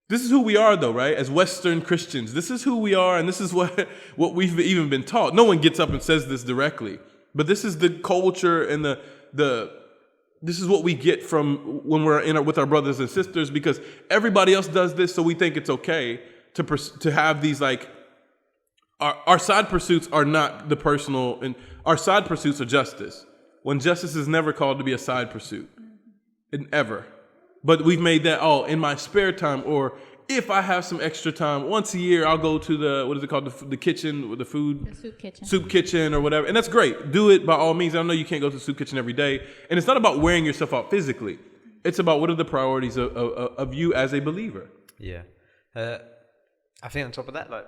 who we are, though, right? As Western Christians, this is who we are, and this is what we've even been taught. No one gets up and says this directly, but this is the culture and this is what we get from when we're with our brothers and sisters, because everybody else does this, so we think it's okay to have these like. Our side pursuits are not the personal, and our side pursuits are justice. When justice is never called to be a side pursuit, ever. But we've made that, in my spare time, or if I have some extra time, once a year I'll go to the kitchen with the food, the soup kitchen or whatever, and that's great. Do it by all means. I know you can't go to the soup kitchen every day, and it's not about wearing yourself out physically. It's about what are the priorities of you as a believer. Yeah, I think on top of that, like.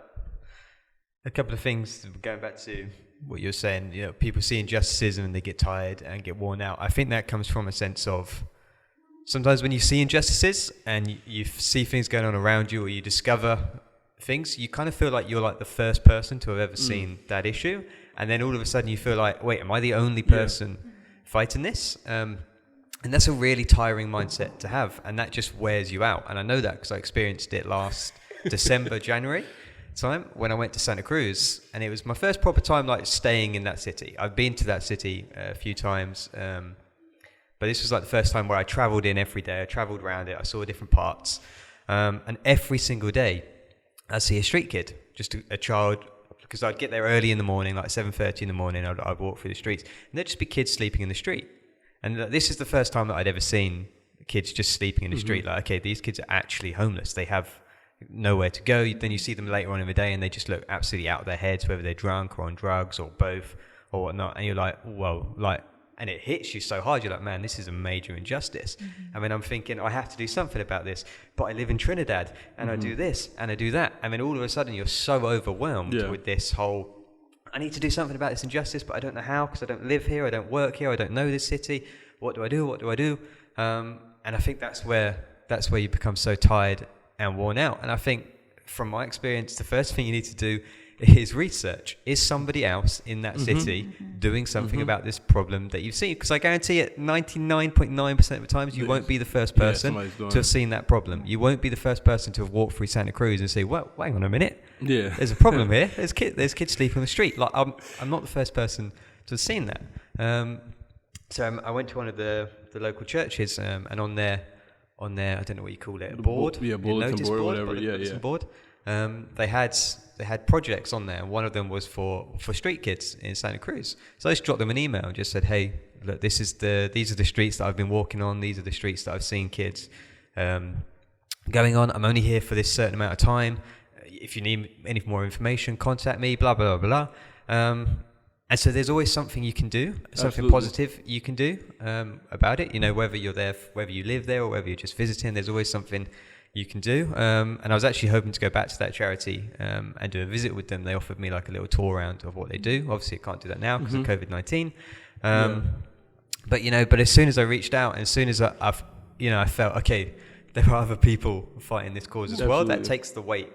A couple of things, going back to what you're saying, people see injustices and they get tired and get worn out. I think that comes from a sense of sometimes when you see injustices and you see things going on around you, or you discover things, you kind of feel like you're like the first person to have ever seen that issue. And then all of a sudden you feel like, wait, am I the only person fighting this? And that's a really tiring mindset to have. And that just wears you out. And I know that because I experienced it last December, January time when I went to Santa Cruz, and it was my first proper time like staying in that city. I've been to that city a few times, but this was like the first time where I traveled in every day. I traveled around it, I saw different parts, and every single day I'd see a street kid, just a child, because I'd get there early in the morning, like 7:30 in the morning. I'd walk through the streets and there'd just be kids sleeping in the street. And this is the first time that I'd ever seen kids just sleeping in the street. Like, okay, these kids are actually homeless. They have nowhere to go. Then you see them later on in the day and they just look absolutely out of their heads, whether they're drunk or on drugs or both or whatnot. And you're like, whoa, like, and it hits you so hard. You're like, man, this is a major injustice. I mean, I'm thinking I have to do something about this, but I live in Trinidad and I do this and I do that. I mean, all of a sudden you're so overwhelmed with this whole, I need to do something about this injustice, but I don't know how, because I don't live here, I don't work here, I don't know this city. What do I do? And I think that's where you become so tired and worn out. And I think from my experience, the first thing you need to do is research. Is somebody else in that city doing something about this problem that you've seen? Because I guarantee it, 99.9% of the times you won't be the first person to have seen that problem. You won't be the first person to have walked through Santa Cruz and say, well, hang on a minute. Yeah. There's a problem here. There's kids sleeping on the street. Like, I'm not the first person to have seen that. So I went to one of the local churches, and on their I don't know what you call it, a board, bulletin board, whatever, bulletin board. They had projects on there, and one of them was for street kids in Santa Cruz. So I just dropped them an email and just said, hey, look, these are the streets that I've been walking on. These are the streets that I've seen kids going on. I'm only here for this certain amount of time. If you need any more information, contact me, blah, blah, blah, blah. And so there's always something you can do, something positive you can do about it. You know, whether you're there, whether you live there or whether you're just visiting, there's always something you can do. And I was actually hoping to go back to that charity and do a visit with them. They offered me like a little tour around of what they do. Obviously, I can't do that now because of COVID-19. But as soon as I reached out, and as soon as I felt, okay, there are other people fighting this cause as well. That takes the weight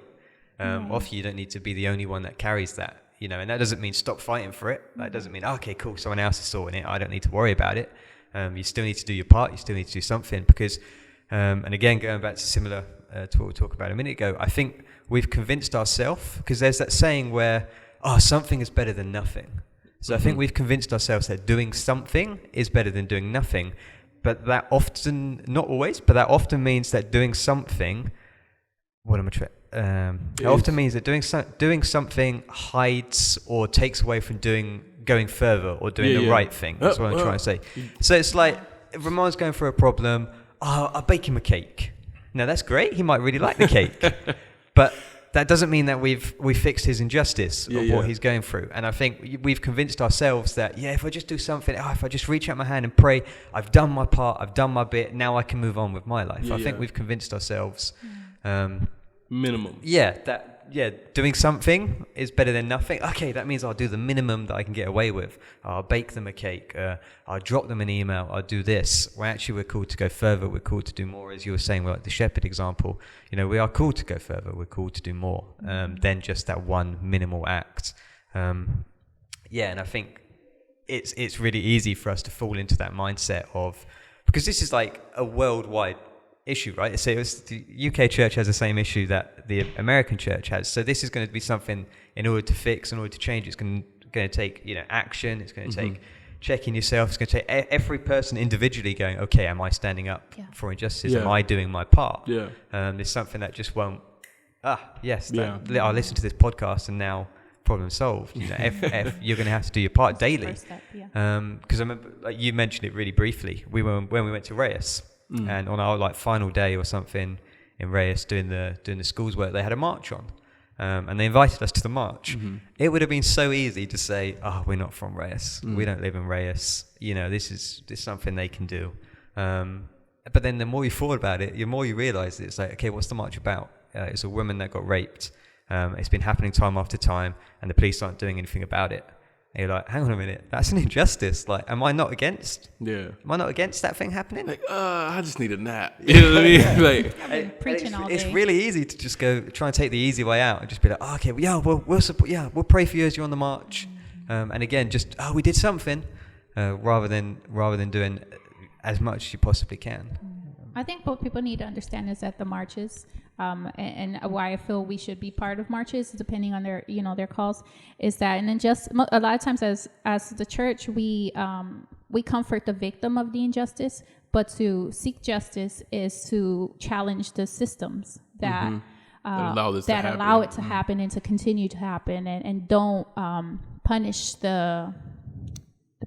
off you. You don't need to be the only one that carries that. You know, and that doesn't mean stop fighting for it. That doesn't mean, okay, cool, someone else is sorting it, I don't need to worry about it. You still need to do your part. You still need to do something because, and again, going back to similar to what we talked about a minute ago, I think we've convinced ourselves, because there's that saying where, something is better than nothing. So I think we've convinced ourselves that doing something is better than doing nothing. But that often, not always, but that often means that doing something, it often means that doing something hides or takes away from going further or doing the right thing. That's what I'm trying to say. So it's like, if Ramon's going through a problem, I'll bake him a cake. Now that's great. He might really like the cake. But that doesn't mean that we've fixed his injustice of what he's going through. And I think we've convinced ourselves that, if I just do something, if I just reach out my hand and pray, I've done my part, I've done my bit, now I can move on with my life. I think we've convinced ourselves. Minimum. Doing something is better than nothing. Okay, that means I'll do the minimum that I can get away with. I'll bake them a cake. I'll drop them an email. I'll do this. Well, actually, we're called to go further. We're called to do more, as you were saying, like the shepherd example. We are called to go further. We're called to do more than just that one minimal act. And I think it's really easy for us to fall into that mindset of, because this is like a worldwide issue, right? So the UK church has the same issue that the American church has. So this is going to be something, in order to fix, in order to change, it's going to take action. It's going to take checking yourself. It's going to take every person individually going, okay, am I standing up for injustice? Am I doing my part? There's something that just won't. I'll listen to this podcast and now problem solved. If you're going to have to do your part daily. Because I remember, like, you mentioned it really briefly. When we went to Reyes. And on our final day or something in Reyes doing the school's work, they had a march on, and they invited us to the march. It would have been so easy to say, we're not from Reyes, we don't live in Reyes, this is something they can do. But then the more you thought about it, the more you realise it's like, okay, what's the march about? It's a woman that got raped. It's been happening time after time, and the police aren't doing anything about it. And you're like, hang on a minute, that's an injustice. Like, am I not against that thing happening? Like, I just need a nap. You know what I mean? Like, I've been preaching all day. It's really easy to just go try and take the easy way out and just be like, we'll support. We'll pray for you as you're on the march. And again, just we did something, rather than doing as much as you possibly can. I think what people need to understand is that the marches, and why I feel we should be part of marches, depending on their calls, is that, and then just a lot of times as the church, we comfort the victim of the injustice, but to seek justice is to challenge the systems that allow it to happen and to continue to happen, and don't punish the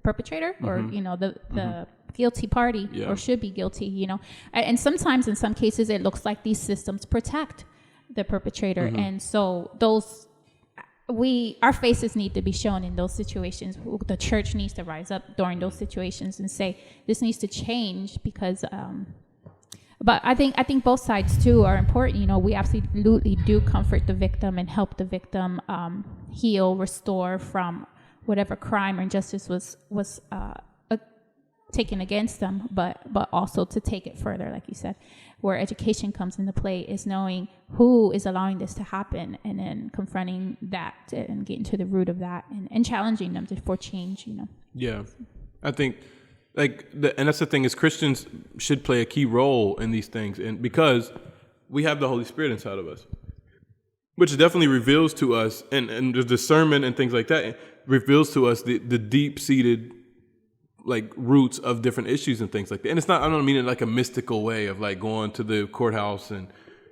perpetrator or the guilty party or should be guilty, and sometimes in some cases it looks like these systems protect the perpetrator, and so our faces need to be shown in those situations. The church needs to rise up during those situations and say this needs to change, because but I think both sides too are important. We absolutely do comfort the victim and help the victim heal, restore from whatever crime or injustice was taken against them, but also to take it further, like you said, where education comes into play, is knowing who is allowing this to happen, and then confronting that and getting to the root of that, and challenging them for change. Yeah, I think and that's the thing, is Christians should play a key role in these things, and because we have the Holy Spirit inside of us, which definitely reveals to us, and the discernment and things like that reveals to us the deep-seated roots of different issues and things like that. And it's not, I don't mean it like a mystical way of going to the courthouse and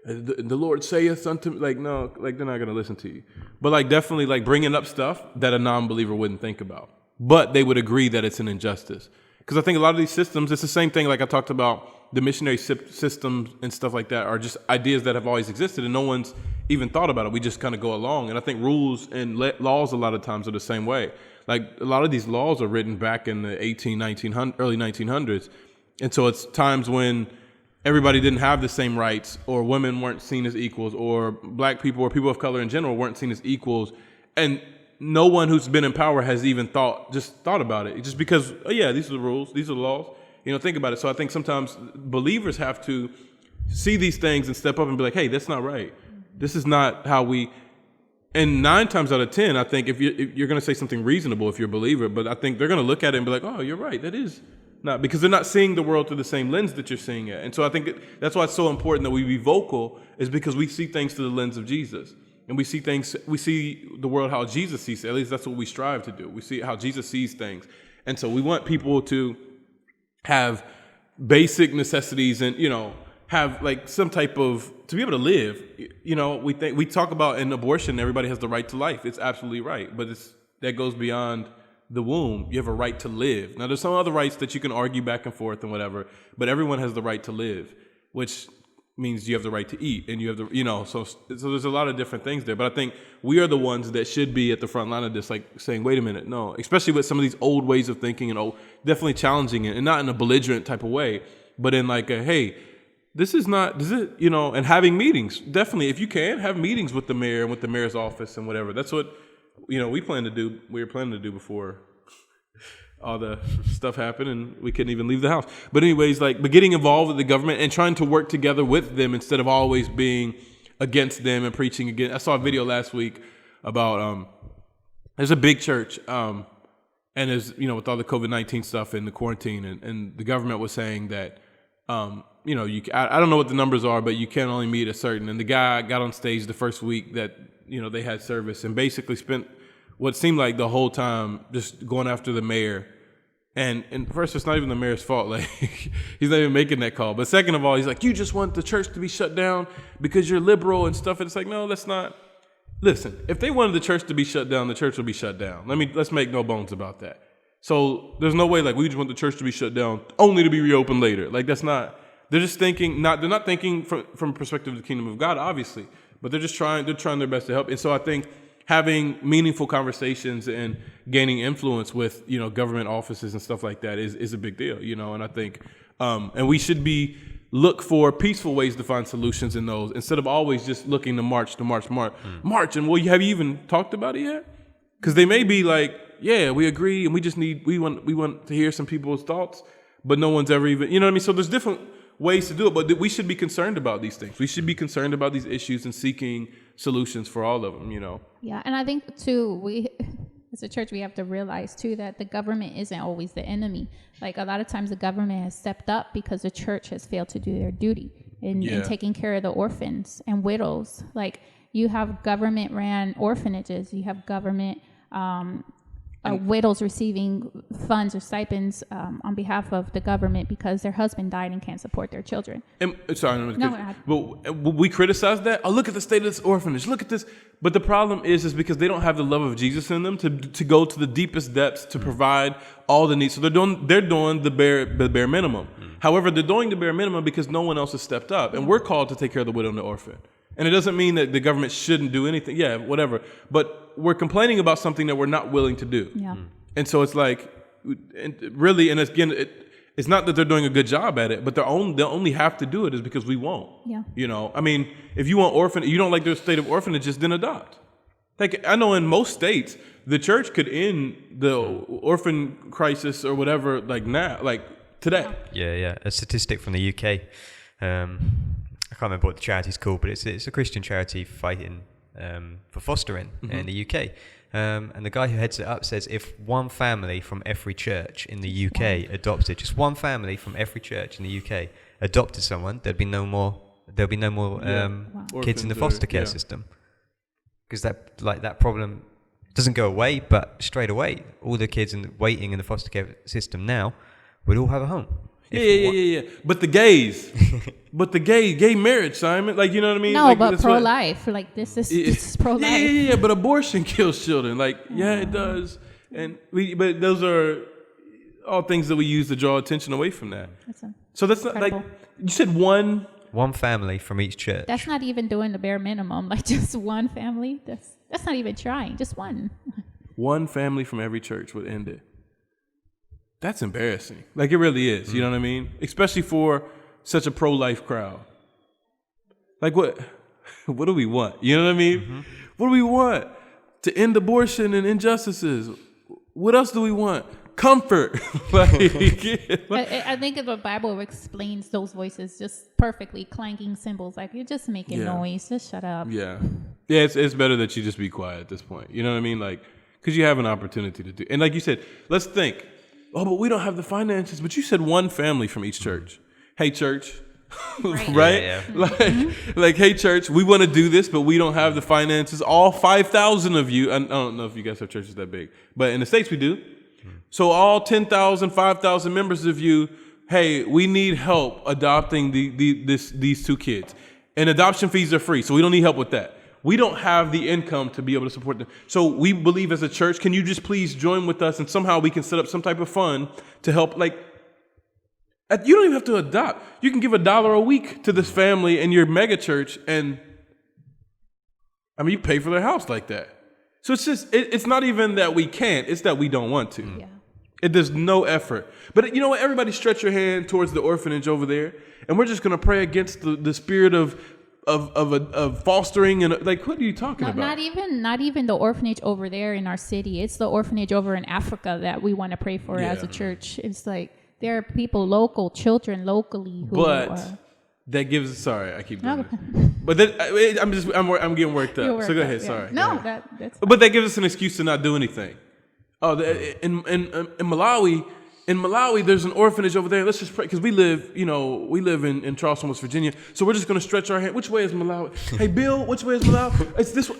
the Lord saith unto me, no, they're not going to listen to you. But definitely bringing up stuff that a non-believer wouldn't think about, but they would agree that it's an injustice. Because I think a lot of these systems, it's the same thing, like I talked about, the missionary systems and stuff like that are just ideas that have always existed and no one's even thought about it. We just kind of go along. And I think rules and laws a lot of times are the same way. A lot of these laws are written back in the early 1900s. And so it's times when everybody didn't have the same rights, or women weren't seen as equals, or black people or people of color in general weren't seen as equals. And no one who's been in power has even thought about it. Just because, these are the rules, these are the laws. Think about it. So I think sometimes believers have to see these things and step up and be like, hey, that's not right. This is not how we... And 9 times out of 10, I think if you're going to say something reasonable if you're a believer, but I think they're going to look at it and be like, oh, you're right, that is not, because they're not seeing the world through the same lens that you're seeing it. And so I think that's why it's so important that we be vocal, is because we see things through the lens of Jesus. And we see the world how Jesus sees it. At least that's what we strive to do. We see how Jesus sees things. And so we want people to have basic necessities and, have some type of, to be able to live. We talk about in abortion, everybody has the right to life. It's absolutely right. But that goes beyond the womb, you have a right to live. Now, there's some other rights that you can argue back and forth and whatever, but everyone has the right to live, which means you have the right to eat, and you have the, so there's a lot of different things there. But I think we are the ones that should be at the front line of this, like saying, wait a minute, no, especially with some of these old ways of thinking and definitely challenging it, and not in a belligerent type of way, but in like hey, this is it, and having meetings. Definitely, if you can, have meetings with the mayor and with the mayor's office and whatever. That's what, we were planning to do before all the stuff happened and we couldn't even leave the house. But anyways, but getting involved with the government and trying to work together with them instead of always being against them and preaching against. I saw a video last week about, there's a big church, and there's, with all the COVID-19 stuff and the quarantine, and the government was saying that, I don't know what the numbers are, but you can only meet a certain, and the guy got on stage the first week that, they had service and basically spent what seemed like the whole time just going after the mayor. And first, it's not even the mayor's fault. Like, he's not even making that call. But second of all, he's like, you just want the church to be shut down because you're liberal and stuff. And it's like, no, that's not. Listen, if they wanted the church to be shut down, the church will be shut down. Let's make no bones about that. So there's no way, we just want the church to be shut down only to be reopened later. That's not, they're just thinking, they're not thinking from perspective of the kingdom of God, obviously, but they're trying their best to help. And so I think having meaningful conversations and gaining influence with, government offices and stuff like that is a big deal, and I think, and we should look for peaceful ways to find solutions in those instead of always just looking to march. March. And have you even talked about it yet? Because they may be like, yeah, we agree. And we want to hear some people's thoughts, but no one's ever even, So there's different ways to do it, but we should be concerned about these things. We should be concerned about these issues and seeking solutions for all of them, Yeah, and I think too, we as a church, we have to realize too that the government isn't always the enemy. A lot of times the government has stepped up because the church has failed to do their duty in taking care of the orphans and widows. You have government ran orphanages, you have government widows receiving funds or stipends on behalf of the government because their husband died and can't support their children. But we criticize that. Oh, look at the state of this orphanage. Look at this. But the problem is because they don't have the love of Jesus in them to go to the deepest depths to provide all the needs. So they're doing the bare minimum. However, they're doing the bare minimum because no one else has stepped up, and we're called to take care of the widow and the orphan. And it doesn't mean that the government shouldn't do anything. Yeah, whatever. But we're complaining about something that we're not willing to do. Yeah. And so it's really, and again, it's not that they're doing a good job at it, but they'll only have to do it is because we won't. Yeah. If you want you don't like the state of orphanages, then adopt. I know in most states, the church could end the orphan crisis or whatever, now, today. Yeah. A statistic from the UK. I can't remember what the charity's called, but it's a Christian charity fighting for fostering in the UK. And the guy who heads it up says if one family from every church in the UK adopted, just one family from every church in the UK adopted someone, there'll be no more kids in the foster care system. Because that problem doesn't go away, but straight away, all the kids waiting in the foster care system now would all have a home. Yeah. But the gays, gay marriage, Simon, you know what I mean? No, but pro-life, this is pro-life. Yeah. But abortion kills children, it does, but those are all things that we use to draw attention away from that. So that's not you said one family from each church. That's not even doing the bare minimum. Just one family. That's not even trying. Just one. One family from every church would end it. That's embarrassing. It really is. You know what I mean? Especially for such a pro-life crowd. What do we want? You know what I mean? What do we want? To end abortion and injustices. What else do we want? Comfort. I think the Bible explains those voices just perfectly, clanking cymbals. You're just making noise. Just shut up. Yeah. It's better that you just be quiet at this point. You know what I mean? Because you have an opportunity to do. And like you said, let's think. Oh, but we don't have the finances. But you said one family from each church. Hey, church. Right? Yeah. Hey, church, we want to do this, but we don't have the finances. All 5,000 of you, I don't know if you guys have churches that big, but in the States we do. So all 10,000, 5,000 members of you, hey, we need help adopting these two kids. And adoption fees are free, so we don't need help with that. we don't have the income to be able to support them. So we believe as a church, can you just please join with us and somehow we can set up some type of fund to help, like, you don't even have to adopt. You can give $1 a week to this family in your mega church, and I mean, you pay for their house like that. So it's just, it's not even that we can't, it's that we don't want to. Yeah. There's no effort. But you know what? Everybody stretch your hand towards the orphanage over there, and we're just going to pray against the spirit of fostering and like, what are you talking about? Not even the orphanage over there in our city. It's the orphanage over in Africa that we want to pray for as a church. It's like there are people, children locally who are. That gives. Sorry, I keep doing this. But then, I'm getting worked up. So go ahead. Sorry. No, that's. But that gives us an excuse to not do anything. Oh, in Malawi, there's an orphanage over there. Let's just pray, because we live in Charleston, West Virginia. So we're just going to stretch our hand. Which way is Malawi? Hey, Bill, which way is Malawi? It's this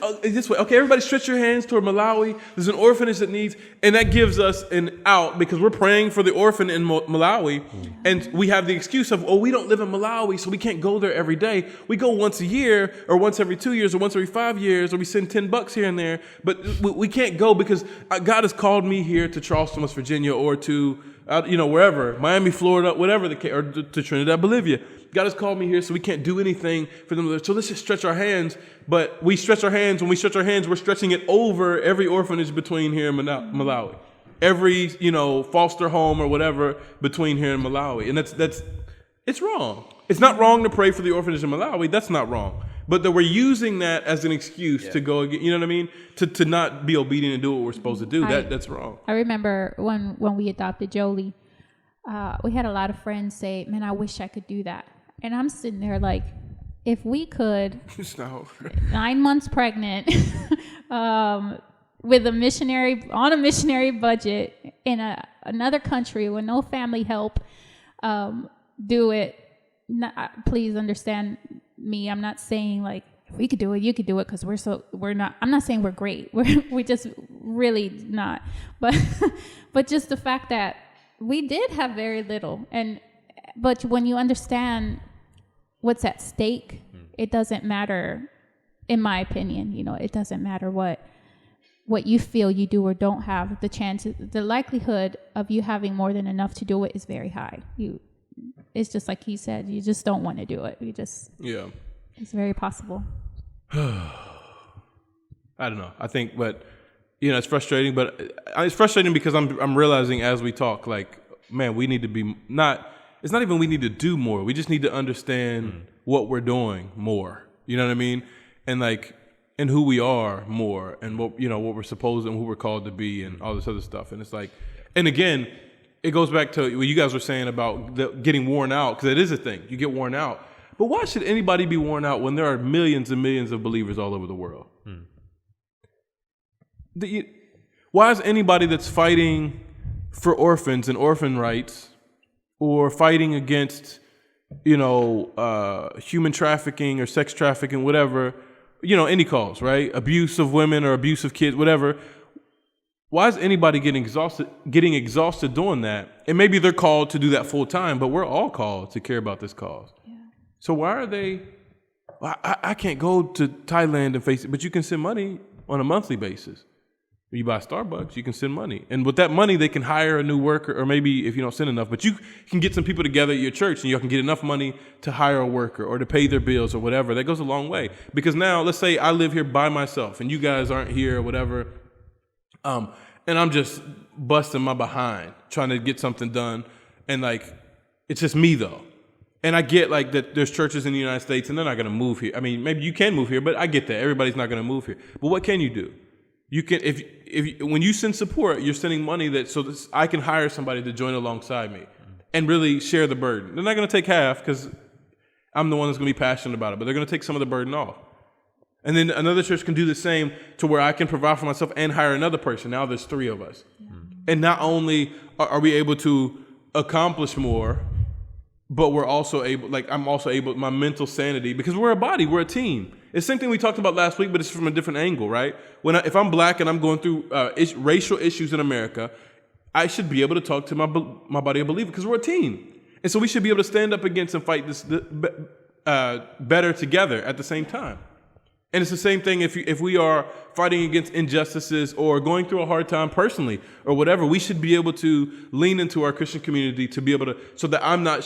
way. Okay, everybody stretch your hands toward Malawi. There's an orphanage that needs, and that gives us an out because we're praying for the orphan in Malawi. And we have the excuse of, we don't live in Malawi, so we can't go there every day. We go once a year or once every 2 years or once every 5 years, or we send $10 here and there. But we can't go because God has called me here to Charleston, West Virginia, or to wherever, Miami, Florida, whatever the case, or to Trinidad, Bolivia. God has called me here, so we can't do anything for them. So let's just stretch our hands. But we stretch our hands. When we stretch our hands, we're stretching it over every orphanage between here and Malawi, every foster home or whatever between here and Malawi, and it's wrong. It's not wrong to pray for the orphanage in Malawi. That's not wrong. But that we're using that as an excuse to go again, you know what I mean? To not be obedient and do what we're supposed to do. That's wrong. I remember when we adopted Jolie, we had a lot of friends say, "Man, I wish I could do that." And I'm sitting there like, if we could, 9 months pregnant, with a missionary budget in another country with no family help, do it. Please understand me. I'm not saying like if we could do it, you could do it, because we're not. I'm not saying we're great. We're just really not. But just the fact that we did have very little, but when you understand what's at stake, it doesn't matter. In my opinion, it doesn't matter what you feel you do or don't have. The likelihood of you having more than enough to do it is very high. It's just like he said, you just don't want to do it. It's very possible. I don't know. I think, but it's frustrating. But it's frustrating because I'm realizing as we talk, like, man, we need to be not. It's not even we need to do more. We just need to understand what we're doing more. You know what I mean? And like, and who we are more, and what we're supposed and who we're called to be, and all this other stuff. And it's like, and again, it goes back to what you guys were saying about getting worn out, because it is a thing. You get worn out. But why should anybody be worn out when there are millions and millions of believers all over the world? Why is anybody that's fighting for orphans and orphan rights, or fighting against, human trafficking or sex trafficking, whatever, any cause, right? Abuse of women or abuse of kids, whatever. Why is anybody getting exhausted doing that? And maybe they're called to do that full time, but we're all called to care about this cause. Yeah. So why are they? I can't go to Thailand and face it, but you can send money on a monthly basis. You buy Starbucks, you can send money. And with that money, they can hire a new worker, or maybe if you don't send enough, but you can get some people together at your church and you can get enough money to hire a worker or to pay their bills or whatever. That goes a long way. Because now, let's say I live here by myself and you guys aren't here or whatever. And I'm just busting my behind trying to get something done. And like, it's just me though. And I get like that there's churches in the United States and they're not going to move here. I mean, maybe you can move here, but I get that. Everybody's not going to move here. But what can you do? You can, if when you send support, you're sending money I can hire somebody to join alongside me and really share the burden. They're not going to take half because I'm the one that's going to be passionate about it, but they're going to take some of the burden off. And then another church can do the same to where I can provide for myself and hire another person. Now there's 3 of us. And not only are we able to accomplish more, but we're also able, I'm also able, my mental sanity, because we're a body, we're a team. It's the same thing we talked about last week, but it's from a different angle, right? If I'm black and I'm going through racial issues in America, I should be able to talk to my body of believers because we're a team. And so we should be able to stand up against and fight this better together at the same time. And it's the same thing if we are fighting against injustices or going through a hard time personally or whatever. We should be able to lean into our Christian community to be able to, so that I'm not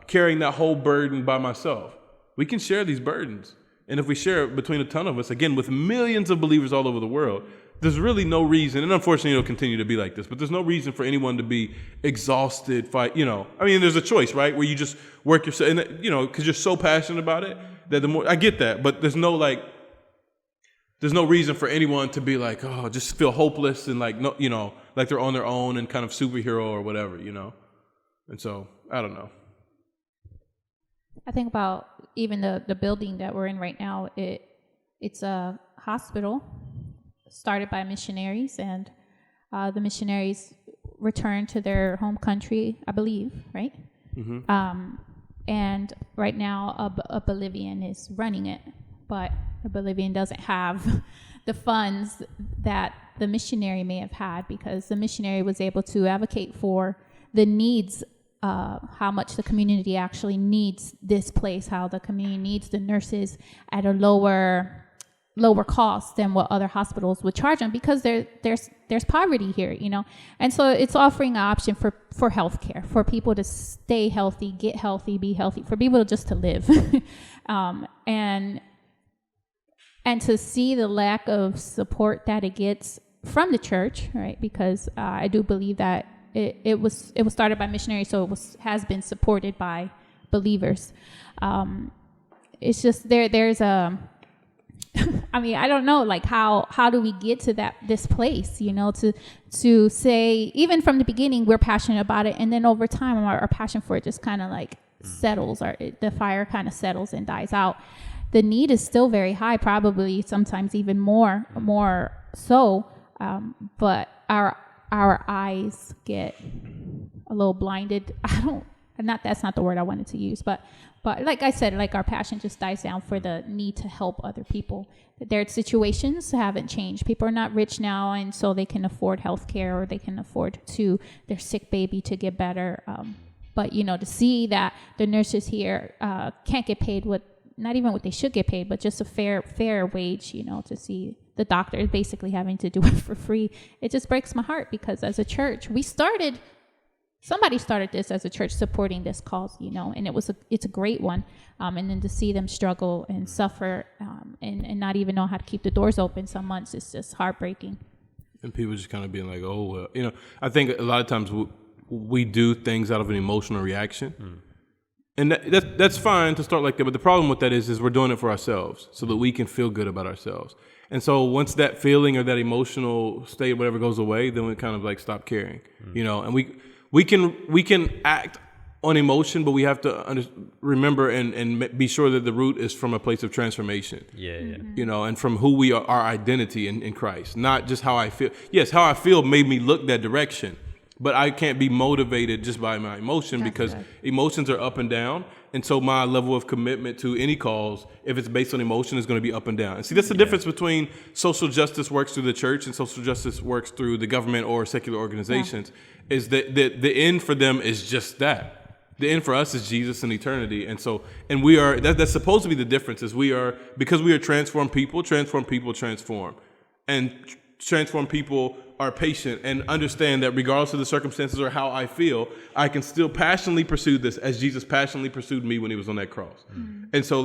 carrying that whole burden by myself. We can share these burdens, and if we share it between a ton of us, again with millions of believers all over the world, there's really no reason, and unfortunately it'll continue to be like this, but there's no reason for anyone to be exhausted, there's a choice, right? Where you just work yourself, and because you're so passionate about it, that the more, I get that, but there's no reason for anyone to be like, oh, just feel hopeless and like they're on their own and kind of superhero or whatever, And so, I don't know. I think about even the building that we're in right now. It's a hospital started by missionaries, and the missionaries returned to their home country, I believe, right? Mm-hmm. And right now, a Bolivian is running it, but a Bolivian doesn't have the funds that the missionary may have had, because the missionary was able to advocate for the needs, how much the community actually needs this place, how the community needs the nurses at a lower cost than what other hospitals would charge them, because there's poverty here, and so it's offering an option for healthcare, for people to stay healthy, get healthy, be healthy, for people just to live, and to see the lack of support that it gets from the church, right? Because I do believe that it was started by missionaries, so has been supported by believers. It's just there's a I don't know, like how do we get to this place, to say, even from the beginning, we're passionate about it, and then over time, our passion for it just kind of like settles, or the fire kind of settles and dies out. The need is still very high, probably sometimes even more so, but our eyes get a little blinded. That's not the word I wanted to use, but like I said, like our passion just dies down for the need to help other people. Their situations haven't changed. People are not rich now, and so they can afford health care, or they can afford their sick baby to get better. But to see that the nurses here can't get paid not even what they should get paid, but just a fair wage, to see the doctors basically having to do it for free, it just breaks my heart, because as a church, somebody started this as a church, supporting this cause, and it's a great one. And then to see them struggle and suffer, and not even know how to keep the doors open some months, it's just heartbreaking. And people just kind of being like, oh, well, I think a lot of times we do things out of an emotional reaction. And that's fine to start like that. But the problem with that is we're doing it for ourselves so that we can feel good about ourselves. And so once that feeling or that emotional state, whatever, goes away, then we kind of like stop caring, and we can act on emotion, but we have to remember and be sure that the root is from a place of transformation. Yeah. And from who we are, our identity in Christ, not just how I feel. Yes, how I feel made me look that direction, but I can't be motivated just by my emotion. That's because right. Emotions are up and down. And so my level of commitment to any cause, if it's based on emotion, is going to be up and down. And see, that's the difference between social justice works through the church and social justice works through the government or secular organizations, is that the end for them is just that. The end for us is Jesus and eternity. And so, and we are, that's supposed to be the difference, is because we are transformed people transform. And transformed people are patient and understand that regardless of the circumstances or how I feel, I can still passionately pursue this as Jesus passionately pursued me when he was on that cross. Mm-hmm. And so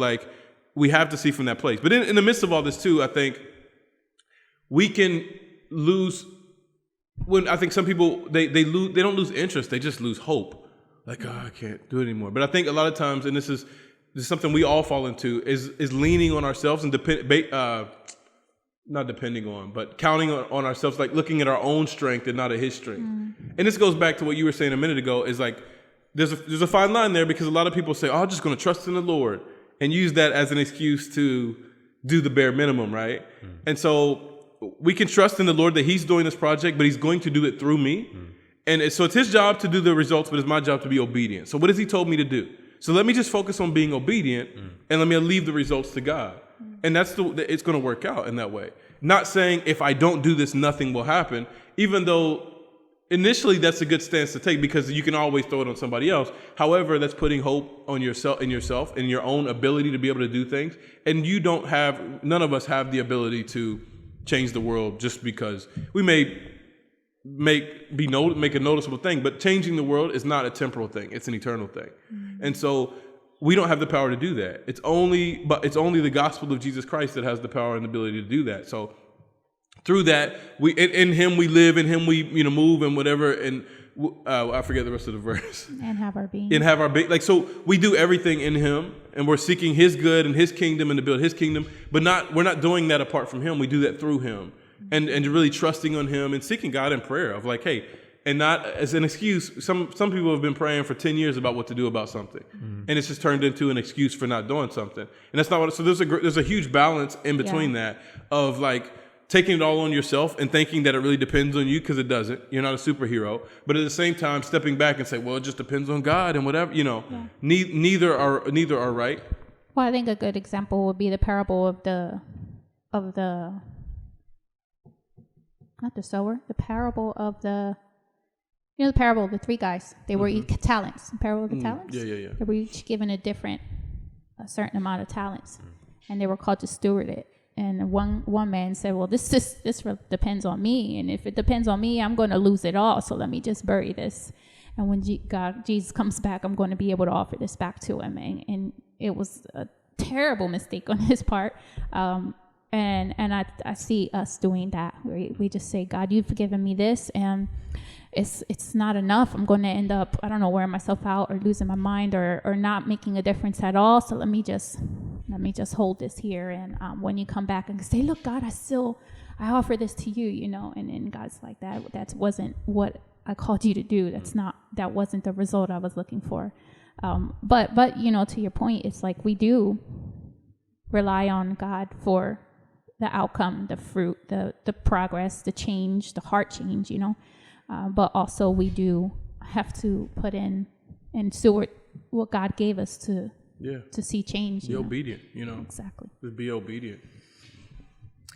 we have to see from that place. But in the midst of all this too, I think we can lose, when I think some people, they don't lose interest, they just lose hope. Like, I can't do it anymore. But I think a lot of times, and this is something we all fall into, is leaning on ourselves and not depending on, but counting on ourselves, like looking at our own strength and not at his strength. And this goes back to what you were saying a minute ago, is like, there's a fine line there, because a lot of people say, I'm just going to trust in the Lord, and use that as an excuse to do the bare minimum, right? And so we can trust in the Lord that he's doing this project, but he's going to do it through me. And so it's his job to do the results, but it's my job to be obedient. So what has he told me to do? So let me just focus on being obedient, and let me leave the results to God. And it's going to work out in that way. Not saying if I don't do this, nothing will happen, even though initially that's a good stance to take because you can always throw it on somebody else. However, that's putting hope on yourself and your own ability to be able to do things. And none of us have the ability to change the world just because we may make a noticeable thing, but changing the world is not a temporal thing; it's an eternal thing. And so we don't have the power to do that. It's only the gospel of Jesus Christ that has the power and the ability to do that. So through that, in Him we live, in Him we move, and whatever. And I forget the rest of the verse. And have our being. And have our being. Like, so we do everything in Him, and we're seeking His good and His kingdom and to build His kingdom. But we're not doing that apart from Him. We do that through Him, and really trusting on Him and seeking God in prayer of like, hey, and not as an excuse. Some people have been praying for 10 years about what to do about something, and it's just turned into an excuse for not doing something. And that's not what. So there's a huge balance in between that of like taking it all on yourself and thinking that it really depends on you, because it doesn't. You're not a superhero. But at the same time, stepping back and say, well, it just depends on God and whatever. Neither are right. Well, I think a good example would be the parable of the not the sower, the parable of the parable of the three guys. They were each talents. The parable of the talents. Yeah. They were each given a certain amount of talents, and they were called to steward it. And one man said, well, this depends on me. And if it depends on me, I'm going to lose it all. So let me just bury this. And when Jesus comes back, I'm going to be able to offer this back to him. And it was a terrible mistake on his part. And I see us doing that. We just say, God, you've forgiven me this, and it's not enough. I'm going to end up, I don't know, wearing myself out or losing my mind or not making a difference at all. So let me just hold this here. And when you come back and say, look, God, I offer this to you, and God's like, that wasn't what I called you to do. That wasn't the result I was looking for. But to your point, it's like we do rely on God for the outcome, the fruit, the progress, the change, the heart change, but also we do have to put in and steward what God gave us to see change. Be obedient, Exactly. Be obedient.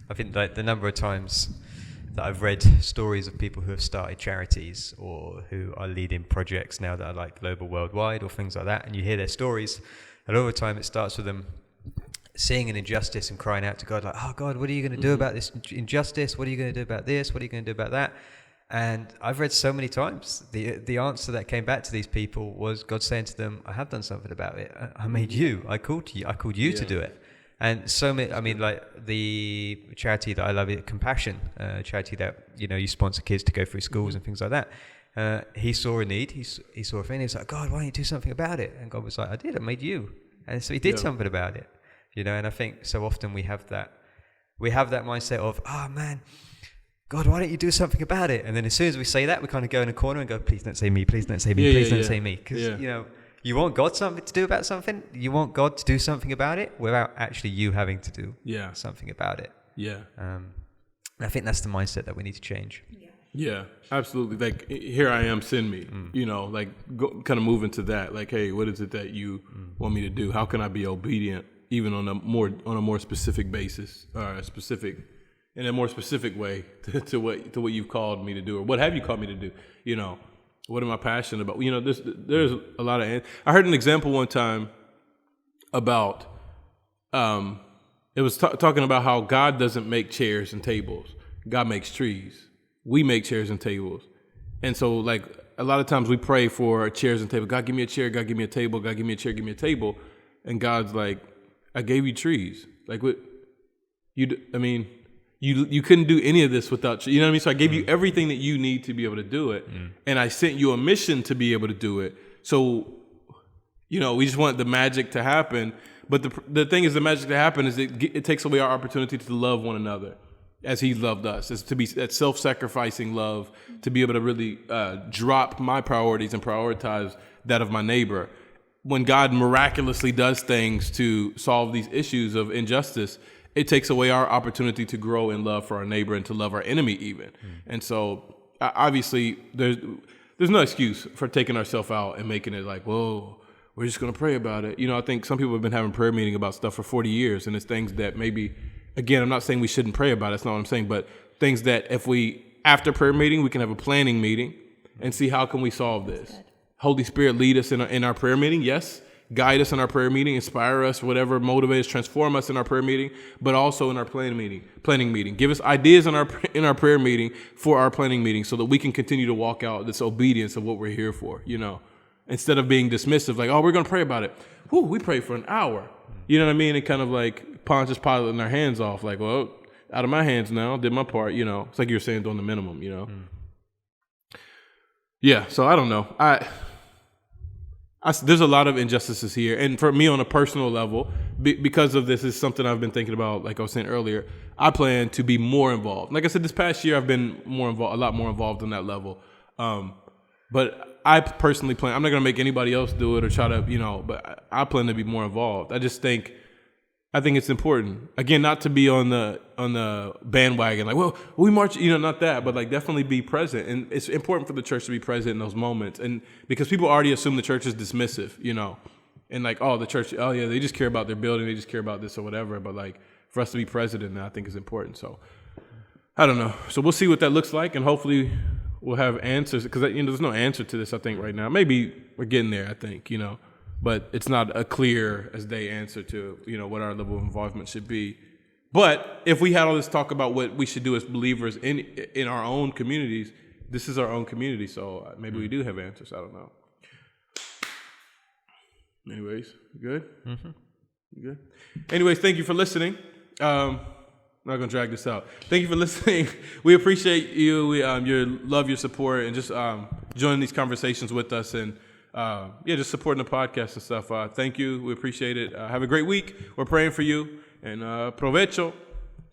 I think like the number of times that I've read stories of people who have started charities or who are leading projects now that are like global, worldwide, or things like that, and you hear their stories, and all the time it starts with them seeing an injustice and crying out to God, like, oh God, what are you going to do about this injustice? What are you going to do about this? What are you going to do about that? And I've read so many times the answer that came back to these people was God saying to them, I have done something about it. I made you. I called you to do it. And so many, I mean, like the charity that I love, Compassion, charity that, you sponsor kids to go through schools and things like that. He saw a need. He saw a thing. He was like, God, why don't you do something about it? And God was like, I did. I made you. And so he did something about it. And I think so often we have that mindset of, oh man, God, why don't you do something about it? And then as soon as we say that, we kind of go in a corner and go, please don't say me, please don't say me, please don't say me. Because, you want God something to do about something. You want God to do something about it without actually you having to do something about it. Yeah. I think that's the mindset that we need to change. Yeah, absolutely. Like, here I am, send me, kind of move into that. Like, hey, what is it that you want me to do? How can I be obedient? Even on a more specific basis, or in a more specific way to what you've called me to do, or what have you called me to do? What am I passionate about? There's a lot of. I heard an example one time about, it was talking about how God doesn't make chairs and tables. God makes trees. We make chairs and tables, and so like a lot of times we pray for chairs and tables. God, give me a chair. God, give me a table. God, give me a chair. Give me a table. And God's like, I gave you trees. Like what? You couldn't do any of this without, you know what I mean? So I gave you everything that you need to be able to do it. And I sent you a mission to be able to do it. So, we just want the magic to happen. But the thing is, the magic to happen is it takes away our opportunity to love one another as he loved us, as to be that self-sacrificing love, to be able to really drop my priorities and prioritize that of my neighbor. When God miraculously does things to solve these issues of injustice, it takes away our opportunity to grow in love for our neighbor and to love our enemy even. And so obviously there's no excuse for taking ourselves out and making it like, whoa, we're just going to pray about it. I think some people have been having prayer meeting about stuff for 40 years, and it's things that maybe, again, I'm not saying we shouldn't pray about it. That's not what I'm saying, but things that if we, after prayer meeting, we can have a planning meeting and see how can we solve this. Holy Spirit, lead us in our prayer meeting, yes. Guide us in our prayer meeting, inspire us, whatever, motivate us, transform us in our prayer meeting, but also in our planning meeting. Give us ideas in our prayer meeting for our planning meeting so that we can continue to walk out this obedience of what we're here for, instead of being dismissive, like, oh, we're going to pray about it. Whew, we prayed for an hour. You know what I mean? And kind of like Pontius Pilate our hands off, like, well, out of my hands now, did my part, It's like you're saying doing the minimum, Yeah, so I don't know. There's a lot of injustices here. And for me on a personal level, because of this is something I've been thinking about, like I was saying earlier, I plan to be more involved. Like I said, this past year I've been a lot more involved on that level. But I personally plan, I'm not going to make anybody else do it or try to, but I plan to be more involved. I think it's important. Again, not to be on the bandwagon, like, well, we march, not that, but like definitely be present. And it's important for the church to be present in those moments. And because people already assume the church is dismissive, and like, oh, the church, oh yeah, they just care about their building, they just care about this or whatever. But like for us to be present in that, I think is important. So I don't know. So we'll see what that looks like, and hopefully we'll have answers, because there's no answer to this, I think, right now. Maybe we're getting there, I think, but it's not a clear as day answer to, what our level of involvement should be. But if we had all this talk about what we should do as believers in our own communities, this is our own community, so maybe we do have answers. I don't know. Anyways, you good? Mm-hmm. You good? Anyways, thank you for listening. I'm not going to drag this out. Thank you for listening. We appreciate you, your love, your support, and just joining these conversations with us, and just supporting the podcast and stuff. Thank you. We appreciate it. Have a great week. We're praying for you. And Provecho.